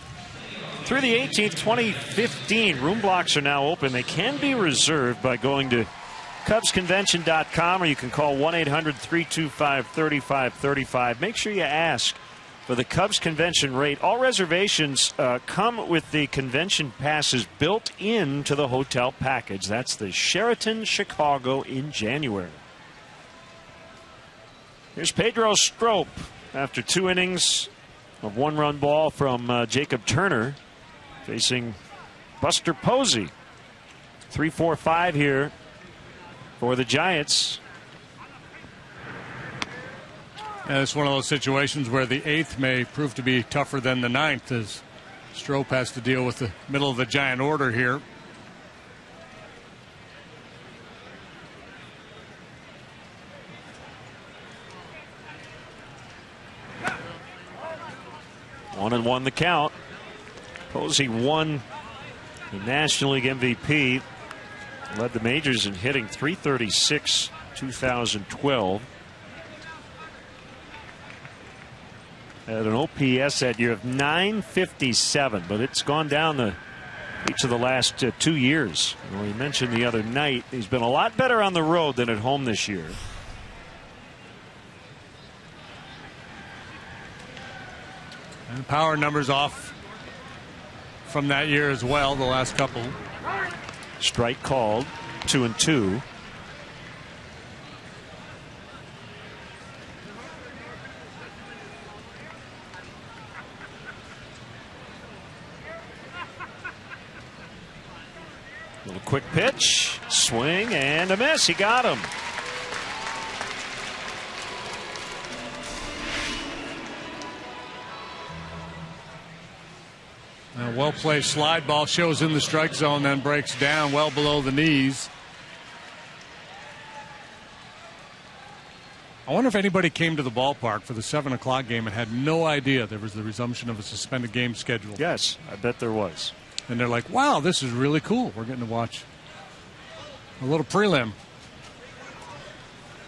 through the 18th, 2015. Room blocks are now open. They can be reserved by going to CubsConvention.com, or you can call 1-800-325-3535. Make sure you ask for the Cubs Convention rate. All reservations come with the convention passes built into the hotel package. That's the Sheraton Chicago in January. Here's Pedro Strop after 2 innings of 1-run ball from Jacob Turner, facing Buster Posey. 3-4-5 here for the Giants. And it's one of those situations where the 8th may prove to be tougher than the 9th, as Strop has to deal with the middle of the Giant order here. One and one the count. Posey won the National League MVP. Led the majors in hitting, .336 2012. Had an OPS that year of .957, but it's gone down each of the last 2 years. We mentioned the other night he's been a lot better on the road than at home this year. And power numbers off from that year as well, the last couple. Strike called, 2-2. Little quick pitch, swing and a miss. He got him. A well-placed slide ball shows in the strike zone, then breaks down well below the knees. I wonder if anybody came to the ballpark for the 7 o'clock game and had no idea there was the resumption of a suspended game schedule. Yes, I bet there was. And they're like, wow, this is really cool. We're getting to watch a little prelim.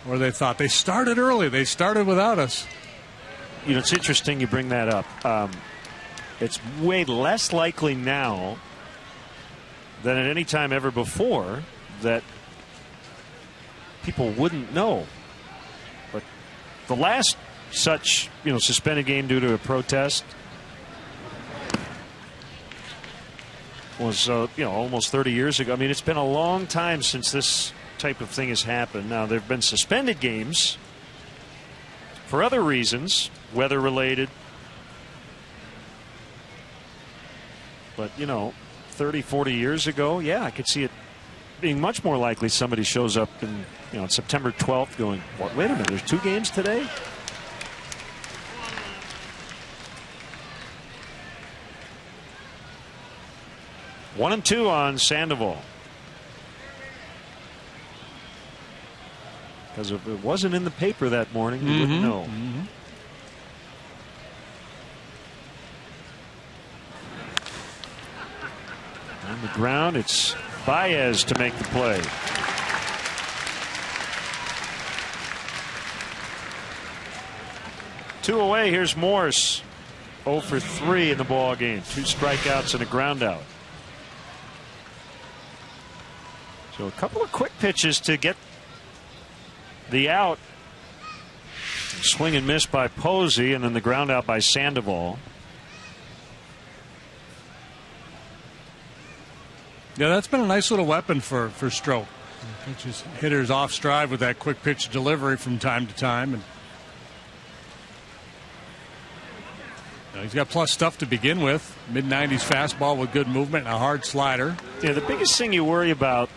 Or they thought they started early. They started without us. You know, it's interesting you bring that up. It's way less likely now than at any time ever before that people wouldn't know. But the last such, suspended game due to a protest was, almost 30 years ago. I mean, it's been a long time since this type of thing has happened. Now, there have been suspended games for other reasons, weather-related. But, 30, 40 years ago, yeah, I could see it being much more likely somebody shows up in, on September 12th going, what, wait a minute, there's 2 games today? One and 2 on Sandoval. Because if it wasn't in the paper that morning, you wouldn't know. On the ground, it's Baez to make the play. Two away. Here's Morse. 0 for 3 in the ball game. 2 strikeouts and a ground out. So a couple of quick pitches to get the out. Swing and miss by Posey, and then the ground out by Sandoval. Yeah, that's been a nice little weapon for Strop. Pitches hitters off stride with that quick pitch delivery from time to time. And he's got plus stuff to begin with. Mid-90s fastball with good movement and a hard slider. Yeah, the biggest thing you worry about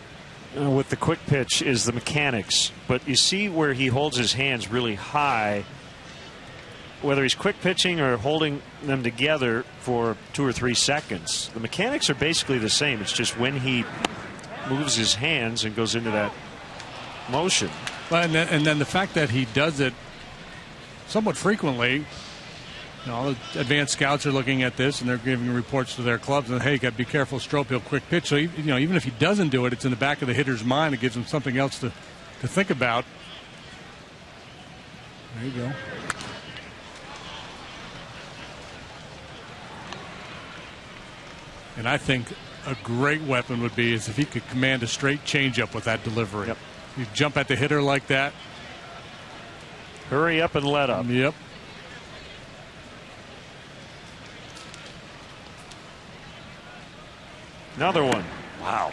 with the quick pitch is the mechanics. But you see where he holds his hands really high, whether he's quick pitching or holding them together for 2 or 3 seconds. The mechanics are basically the same. It's just when he moves his hands and goes into that motion. Well, and then the fact that he does it somewhat frequently. All the advanced scouts are looking at this and they're giving reports to their clubs and, hey, you got to be careful, Strop, he'll quick pitch. So even if he doesn't do it, it's in the back of the hitter's mind. It gives him something else to think about. There you go. And I think a great weapon would be is if he could command a straight changeup with that delivery. Yep. You jump at the hitter like that. Hurry up and let up. Yep. Another one. Wow.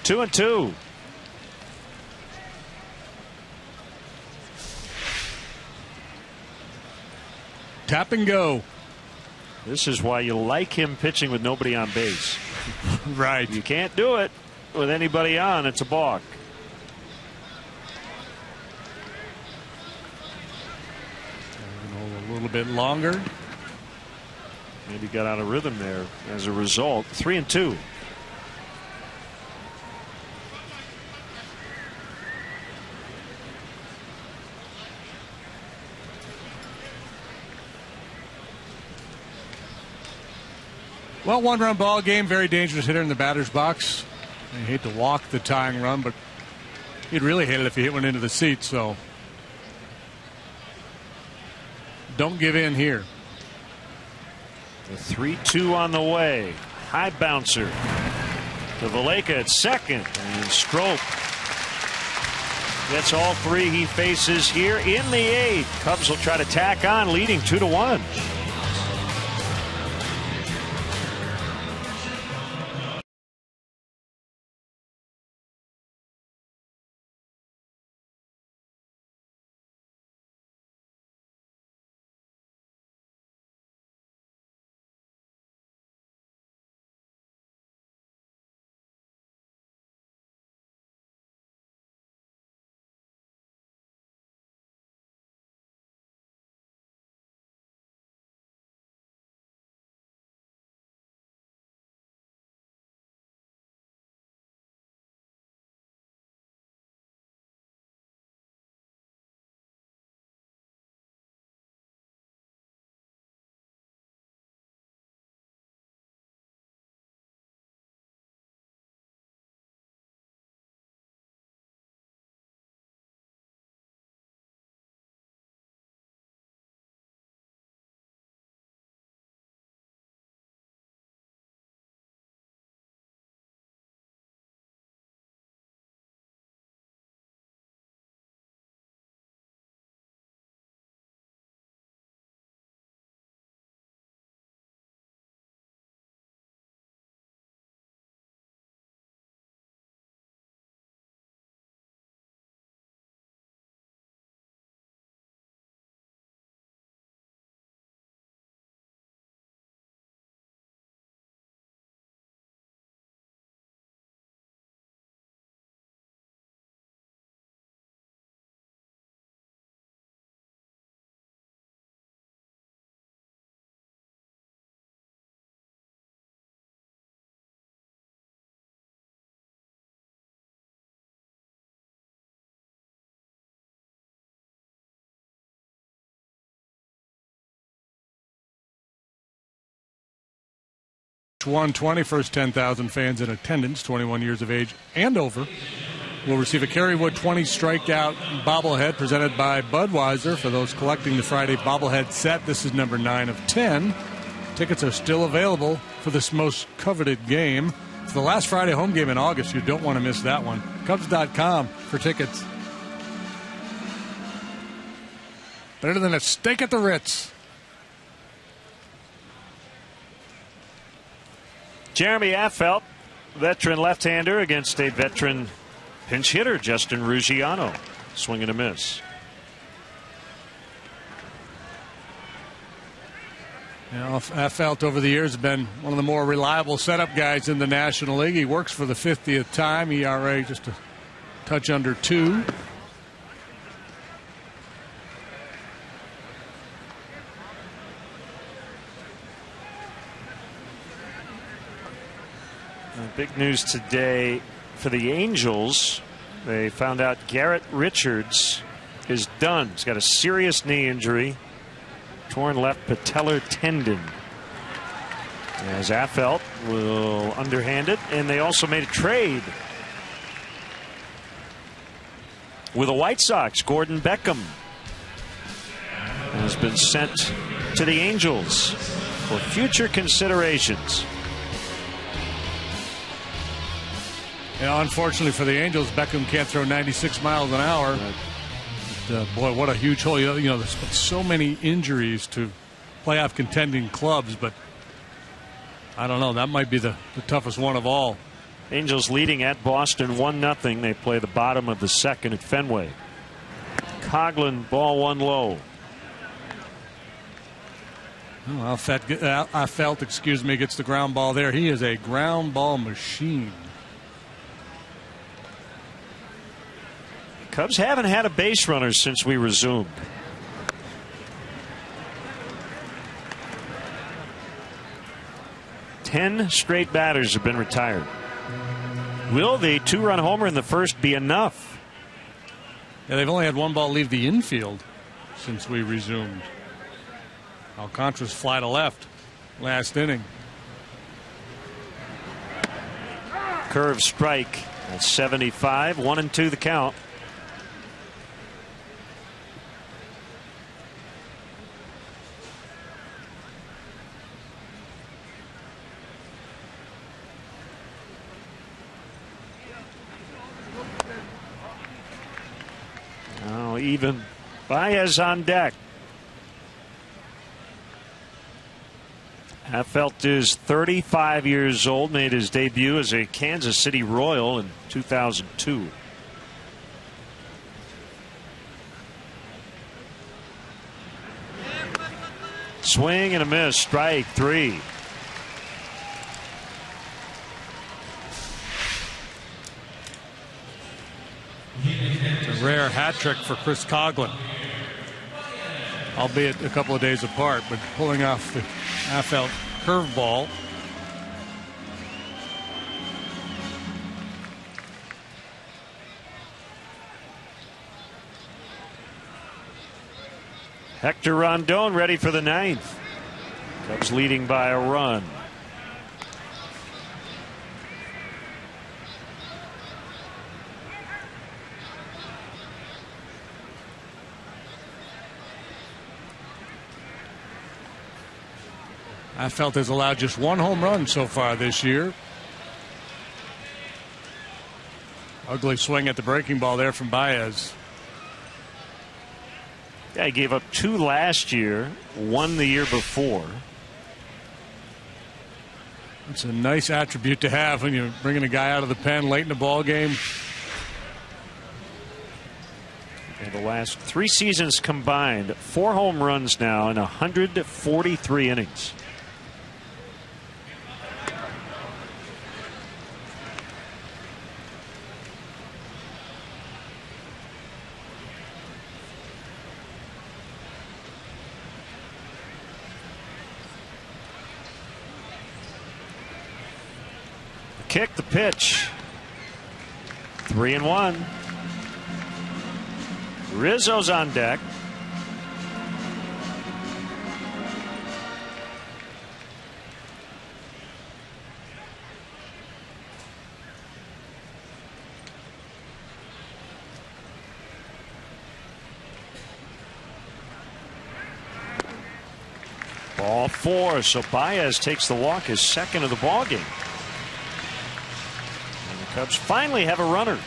2-2. Tap and go. This is why you like him pitching with nobody on base. Right. You can't do it with anybody on. It's a balk. A little bit longer. Maybe got out of rhythm there as a result. 3-2. Well, one-run ball game, very dangerous hitter in the batter's box. I hate to walk the tying run, but he'd really hate it if he hit one into the seat, so don't give in here. The 3-2 on the way. High bouncer to Valleca at second, and Strop gets all three he faces here in the eighth. Cubs will try to tack on, leading 2-1. .120, first 10,000 fans in attendance, 21 years of age and over, will receive a Kerrywood 20 strikeout bobblehead presented by Budweiser for those collecting the Friday bobblehead set. This is number 9 of 10. Tickets are still available for this most coveted game. It's the last Friday home game in August. You don't want to miss that one. Cubs.com for tickets. Better than a steak at the Ritz. Jeremy Affeldt, veteran left-hander against a veteran pinch hitter, Justin Ruggiano. Swing and a miss. You know, Affeldt over the years has been one of the more reliable setup guys in the National League. He works for the 50th time. ERA just a touch under 2. Big news today for the Angels. They found out Garrett Richards is done. He's got a serious knee injury. Torn left patellar tendon. As Affeldt will underhand it. And they also made a trade with the White Sox. Gordon Beckham has been sent to the Angels. for future considerations. Yeah, unfortunately for the Angels, Beckham can't throw 96 miles an hour. Right. But, boy, what a huge hole. You know, there's been so many injuries to playoff contending clubs, but I don't know. That might be the toughest one of all. Angels leading at Boston 1-0. They play the bottom of the second at Fenway. Coughlin, ball one low. Oh, Afelt, gets the ground ball there. He is a ground ball machine. Cubs haven't had a base runner since we resumed. Ten straight batters have been retired. Will the two-run homer in the first be enough? Yeah, they've only had one ball leave the infield since we resumed. Alcantara's fly to left last inning. Curve strike at 75. 1-2 the count. Now even Baez on deck. Afelt is 35 years old, made his debut as a Kansas City Royal in 2002. Swing and a miss, strike three. It's a rare hat trick for Chris Coughlin, albeit a couple of days apart, but pulling off the Afelt curveball. Hector Rondon ready for the ninth. Cubs leading by a run. Afelt has allowed just one home run so far this year. Ugly swing at the breaking ball there from Baez. Yeah, he gave up 2 last year, 1 the year before. It's a nice attribute to have when you're bringing a guy out of the pen late in the ball game. And the last 3 seasons combined, 4 home runs now in 143 innings. Kick, the pitch. 3-1. Rizzo's on deck. Ball 4. So Baez takes the walk, his second of the ball game. Cubs finally have a runner.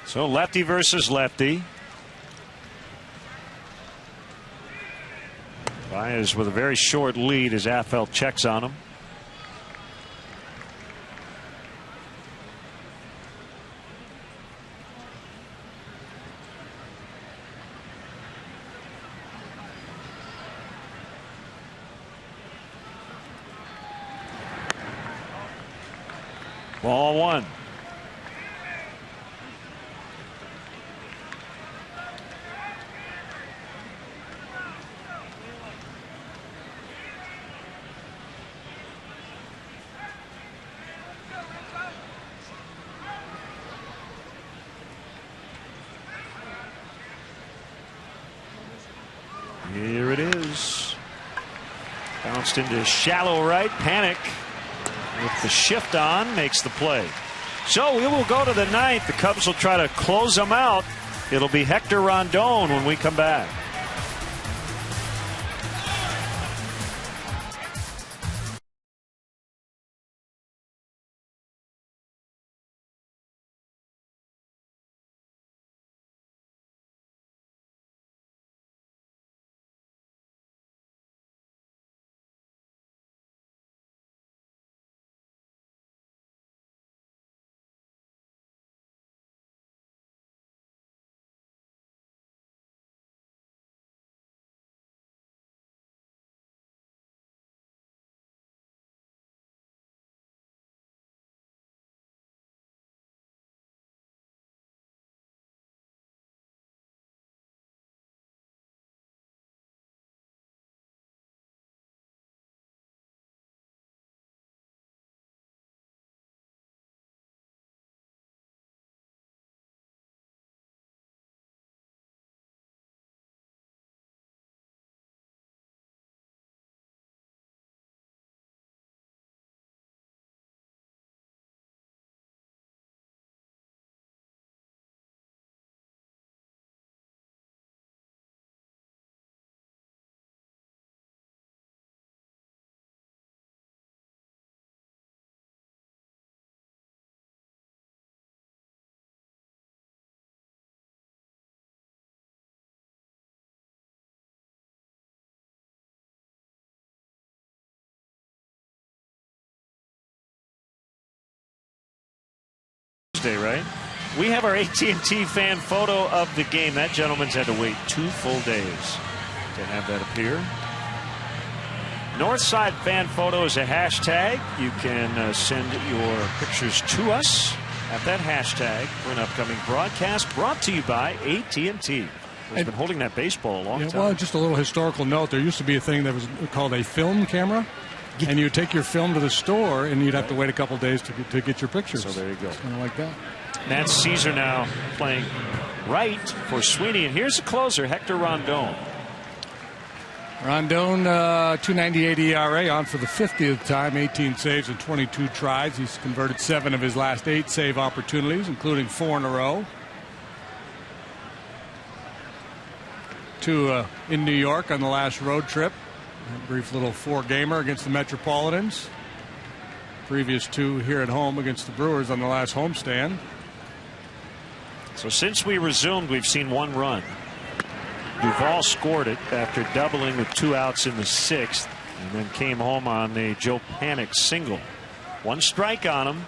So lefty versus lefty. Baez with a very short lead as Afelt checks on him. Ball 1. pitches. Bounced into shallow right. Panic with the shift on makes the play. So we will go to the ninth. The Cubs will try to close them out. It'll be Hector Rondon when we come back. Right? We have our AT&T fan photo of the game. That gentleman's had to wait 2 full days to have that appear. Northside fan photo is a hashtag. You can send your pictures to us at that hashtag for an upcoming broadcast brought to you by AT&T. We've been holding that baseball a long time. Well, just a little historical note. There used to be a thing that was called a film camera. And you would take your film to the store, and you'd have to wait a couple days to get your pictures. So there you go. It's kind of like that. Matt Caesar now playing right for Sweeney. And here's the closer, Hector Rondon. Rondon, 2.98 ERA, on for the 50th time, 18 saves and 22 tries. He's converted 7 of his last 8 save opportunities, including 4 in a row. 2 in New York on the last road trip. A brief little 4-gamer against the Metropolitans. Previous 2 here at home against the Brewers on the last homestand. So since we resumed, we've seen 1 run. Duvall scored it after doubling with 2 outs in the 6th, and then came home on a Joe Panic single. 1 strike on him.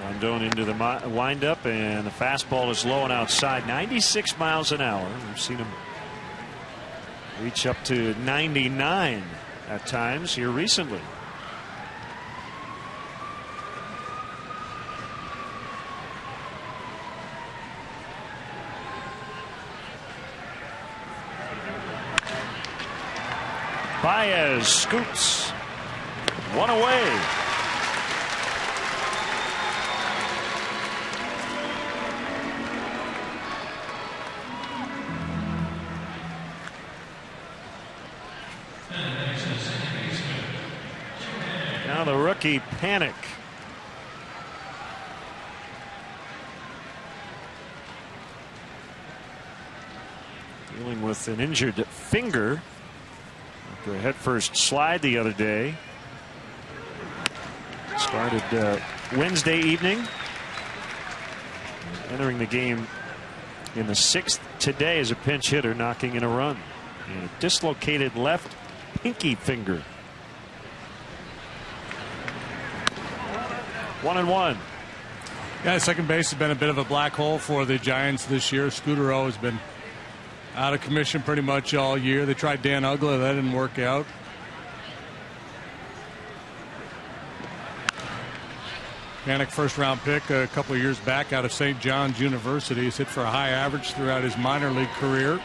Rondon into the windup, and the fastball is low and outside. 96 miles an hour. We've seen him reach up to 99 at times here recently. Baez scoops 1 away. Now the rookie Panic. Dealing with an injured finger after a headfirst slide the other day. Started Wednesday evening. Entering the game in the 6th today as a pinch hitter, knocking in a run. And a dislocated left pinky finger. 1-1. Yeah, second base has been a bit of a black hole for the Giants this year. Scudero has been out of commission pretty much all year. They tried Dan Uggla. That didn't work out. Panic first-round pick a couple of years back out of St. John's University. He's hit for a high average throughout his minor league career.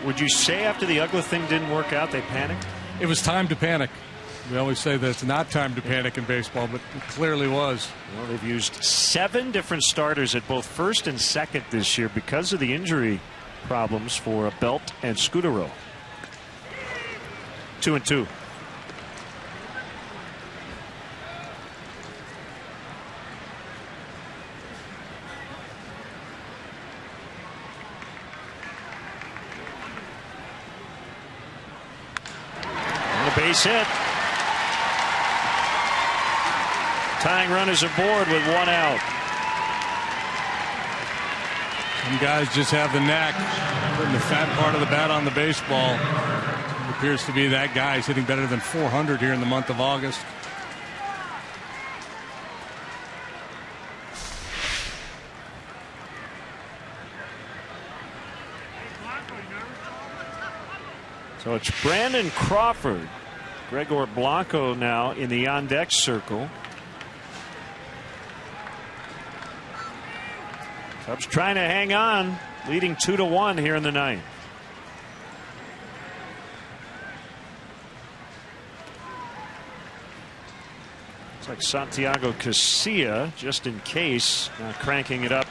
Would you say after the Uggla thing didn't work out, they panicked? It was time to panic. We always say that it's not time to panic in baseball, but it clearly was. Well, they've used 7 different starters at both first and second this year because of the injury problems for Belt and Scudero. 2-2. Base hit. Tying run is aboard with 1 out. Some guys just have the knack putting the fat part of the bat on the baseball. It appears to be that guy. He's hitting better than 400 here in the month of August. So it's Brandon Crawford. Gregor Blanco now in the on-deck circle. Cubs trying to hang on, leading 2-1 here in the ninth. Looks like Santiago Casilla, just in case, now cranking it up.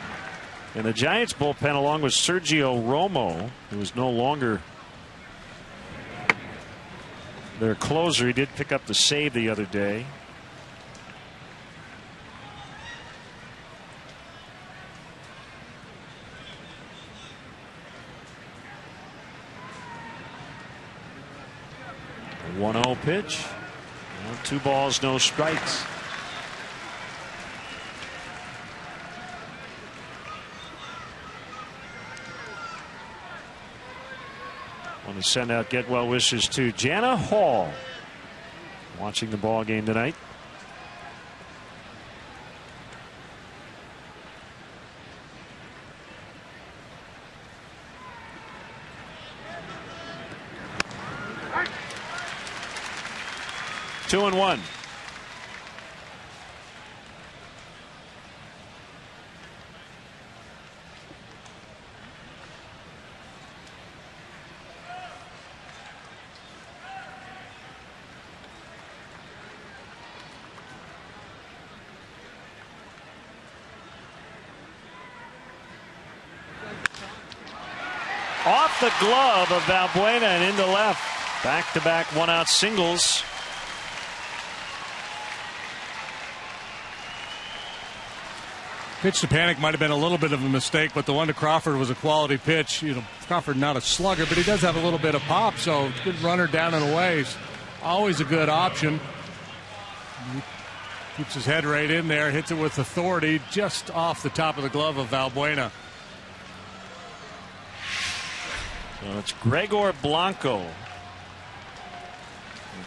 And the Giants bullpen, along with Sergio Romo, who is no longer their closer. He did pick up the save the other day. A 1-0 pitch. 2 balls, no strikes. Want to send out get well wishes to Jana Hall, watching the ball game tonight. Two and one. Off the glove of Valbuena and into left. Back-to-back 1-out singles. Pitch to panic might have been a little bit of a mistake, but the one to Crawford was a quality pitch. You know, Crawford not a slugger, but he does have a little bit of pop, so good runner down and away is always a good option. He keeps his head right in there, hits it with authority just off the top of the glove of Valbuena. So it's Gregor Blanco.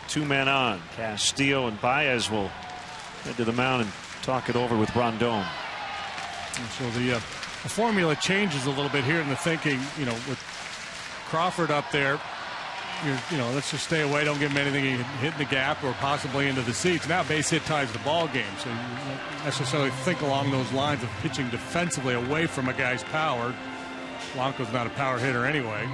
2 men on. Castillo and Baez will head to the mound and talk it over with Rondon. And so the formula changes a little bit here in the thinking. You know, with Crawford up there, let's just stay away. Don't give him anything. He can hit in the gap or possibly into the seats. Now base hit ties the ball game. So you don't necessarily think along those lines of pitching defensively away from a guy's power. Blanco's not a power hitter anyway.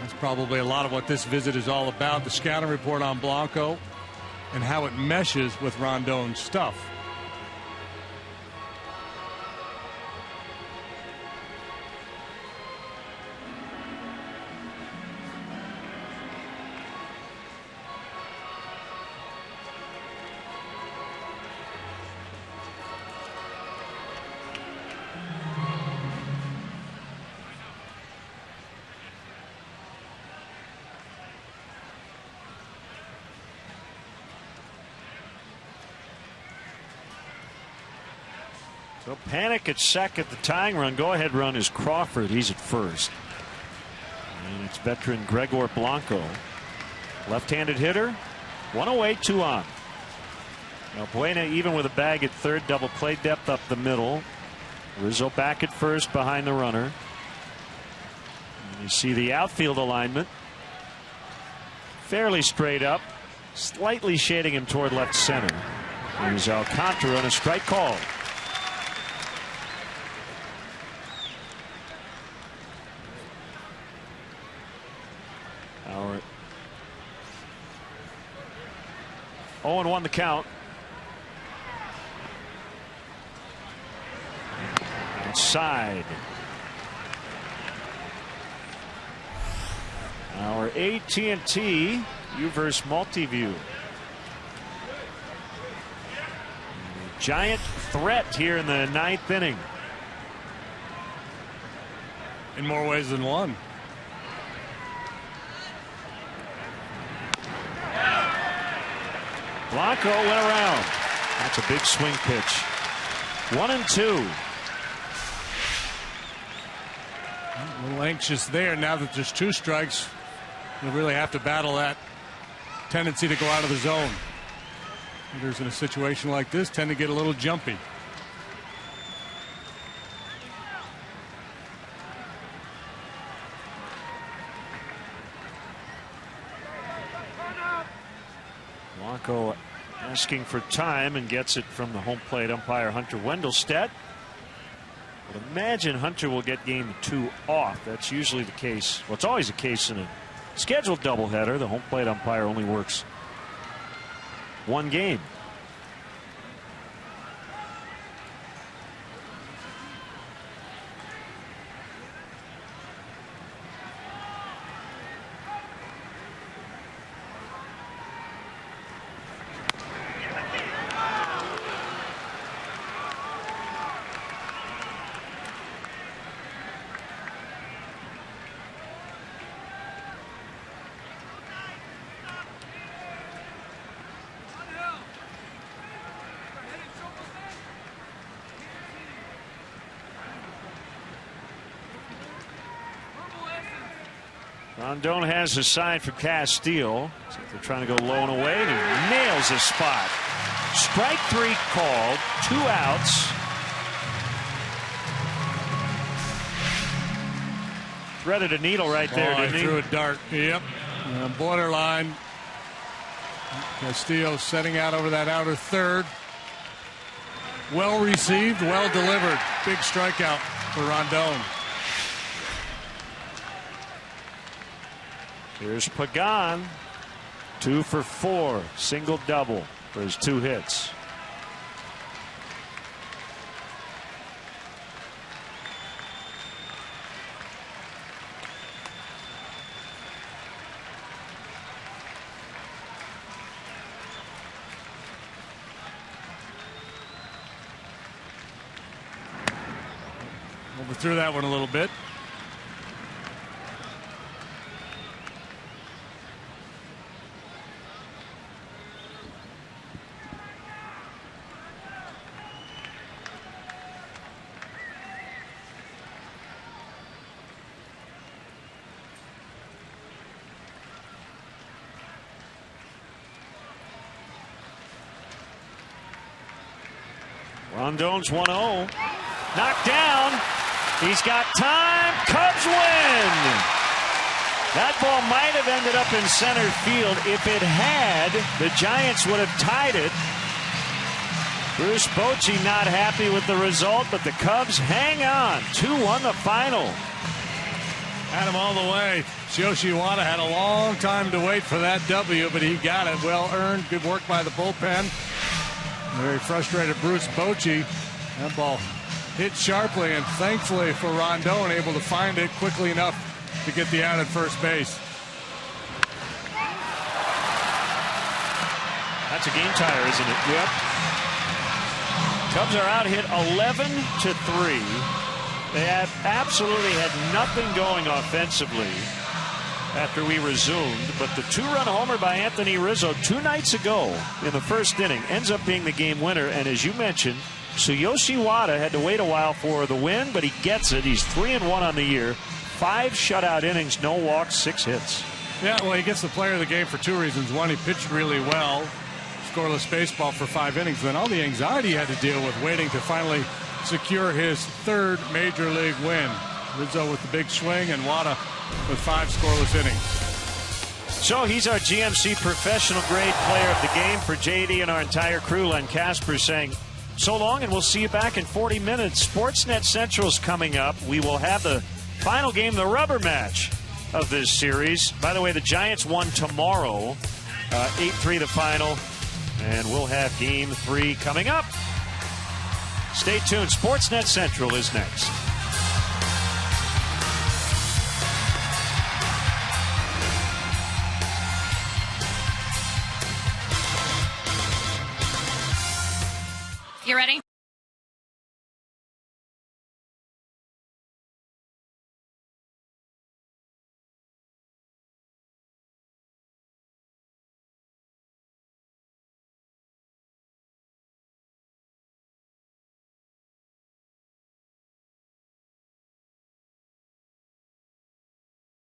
That's probably a lot of what this visit is all about. The scouting report on Blanco and how it meshes with Rondon's stuff. So panic at second. The tying run, go-ahead run is Crawford. He's at first. And it's veteran Gregor Blanco. Left-handed hitter. 1 away, 2 on. Now Buena even with a bag at third. Double play depth up the middle. Rizzo back at first behind the runner. And you see the outfield alignment. Fairly straight up. Slightly shading him toward left center. Here's Alcantara on a strike call. Our 0-1 the count. Inside. Our AT&T UVerse Multiview. Giant threat here in the 9th inning. In more ways than one. Blanco went around. That's a big swing pitch. 1-2. A little anxious there now that there's 2 strikes. You really have to battle that tendency to go out of the zone. Hitters in a situation like this tend to get a little jumpy. Blanco asking for time and gets it from the home plate umpire Hunter Wendelstedt. But imagine Hunter will get game 2 off. That's usually the case. Well, it's always the case in a scheduled doubleheader. The home plate umpire only works 1 game. Rondon has a sign from Castile. So they're trying to go low and away, and he nails his spot. Strike 3 called, 2 outs. Threaded a needle right there, didn't he? Threw a dart. Yep. Borderline. Castillo setting out over that outer third. Well received, well delivered. Big strikeout for Rondon. Here's Pagan, 2 for 4, single double for his 2 hits. Overthrew that one a little bit. Rondon's 1-0. Knocked down. He's got time. Cubs win. That ball might have ended up in center field. If it had, the Giants would have tied it. Bruce Bochy not happy with the result, but the Cubs hang on. 2-1 the final. Had him all the way. Yoshiwada had a long time to wait for that W, but he got it. Well earned. Good work by the bullpen. Very frustrated Bruce Bochy. That ball hit sharply, and thankfully for Rondon, able to find it quickly enough to get the out at first base. That's a game tire, isn't it? Yep. Cubs are out hit 11-3. They have absolutely had nothing going offensively after we resumed, but the 2-run homer by Anthony Rizzo 2 nights ago in the first inning ends up being the game winner. And as you mentioned, Tsuyoshi Wada had to wait a while for the win, but he gets it. He's 3-1 on the year, 5 shutout innings, no walks, 6 hits. Yeah, well, he gets the player of the game for 2 reasons. One, he pitched really well, scoreless baseball for 5 innings. Then all the anxiety he had to deal with waiting to finally secure his 3rd major league win. Rizzo with the big swing, and Wada with 5 scoreless innings. So he's our GMC professional grade player of the game. For JD and our entire crew, Len Casper saying so long, and we'll see you back in 40 minutes. Sportsnet Central's coming up. We will have the final game, the rubber match of this series. By the way, the Giants won tomorrow, 8-3 the final. And we'll have Game 3 coming up. Stay tuned. Sportsnet Central is next. You ready?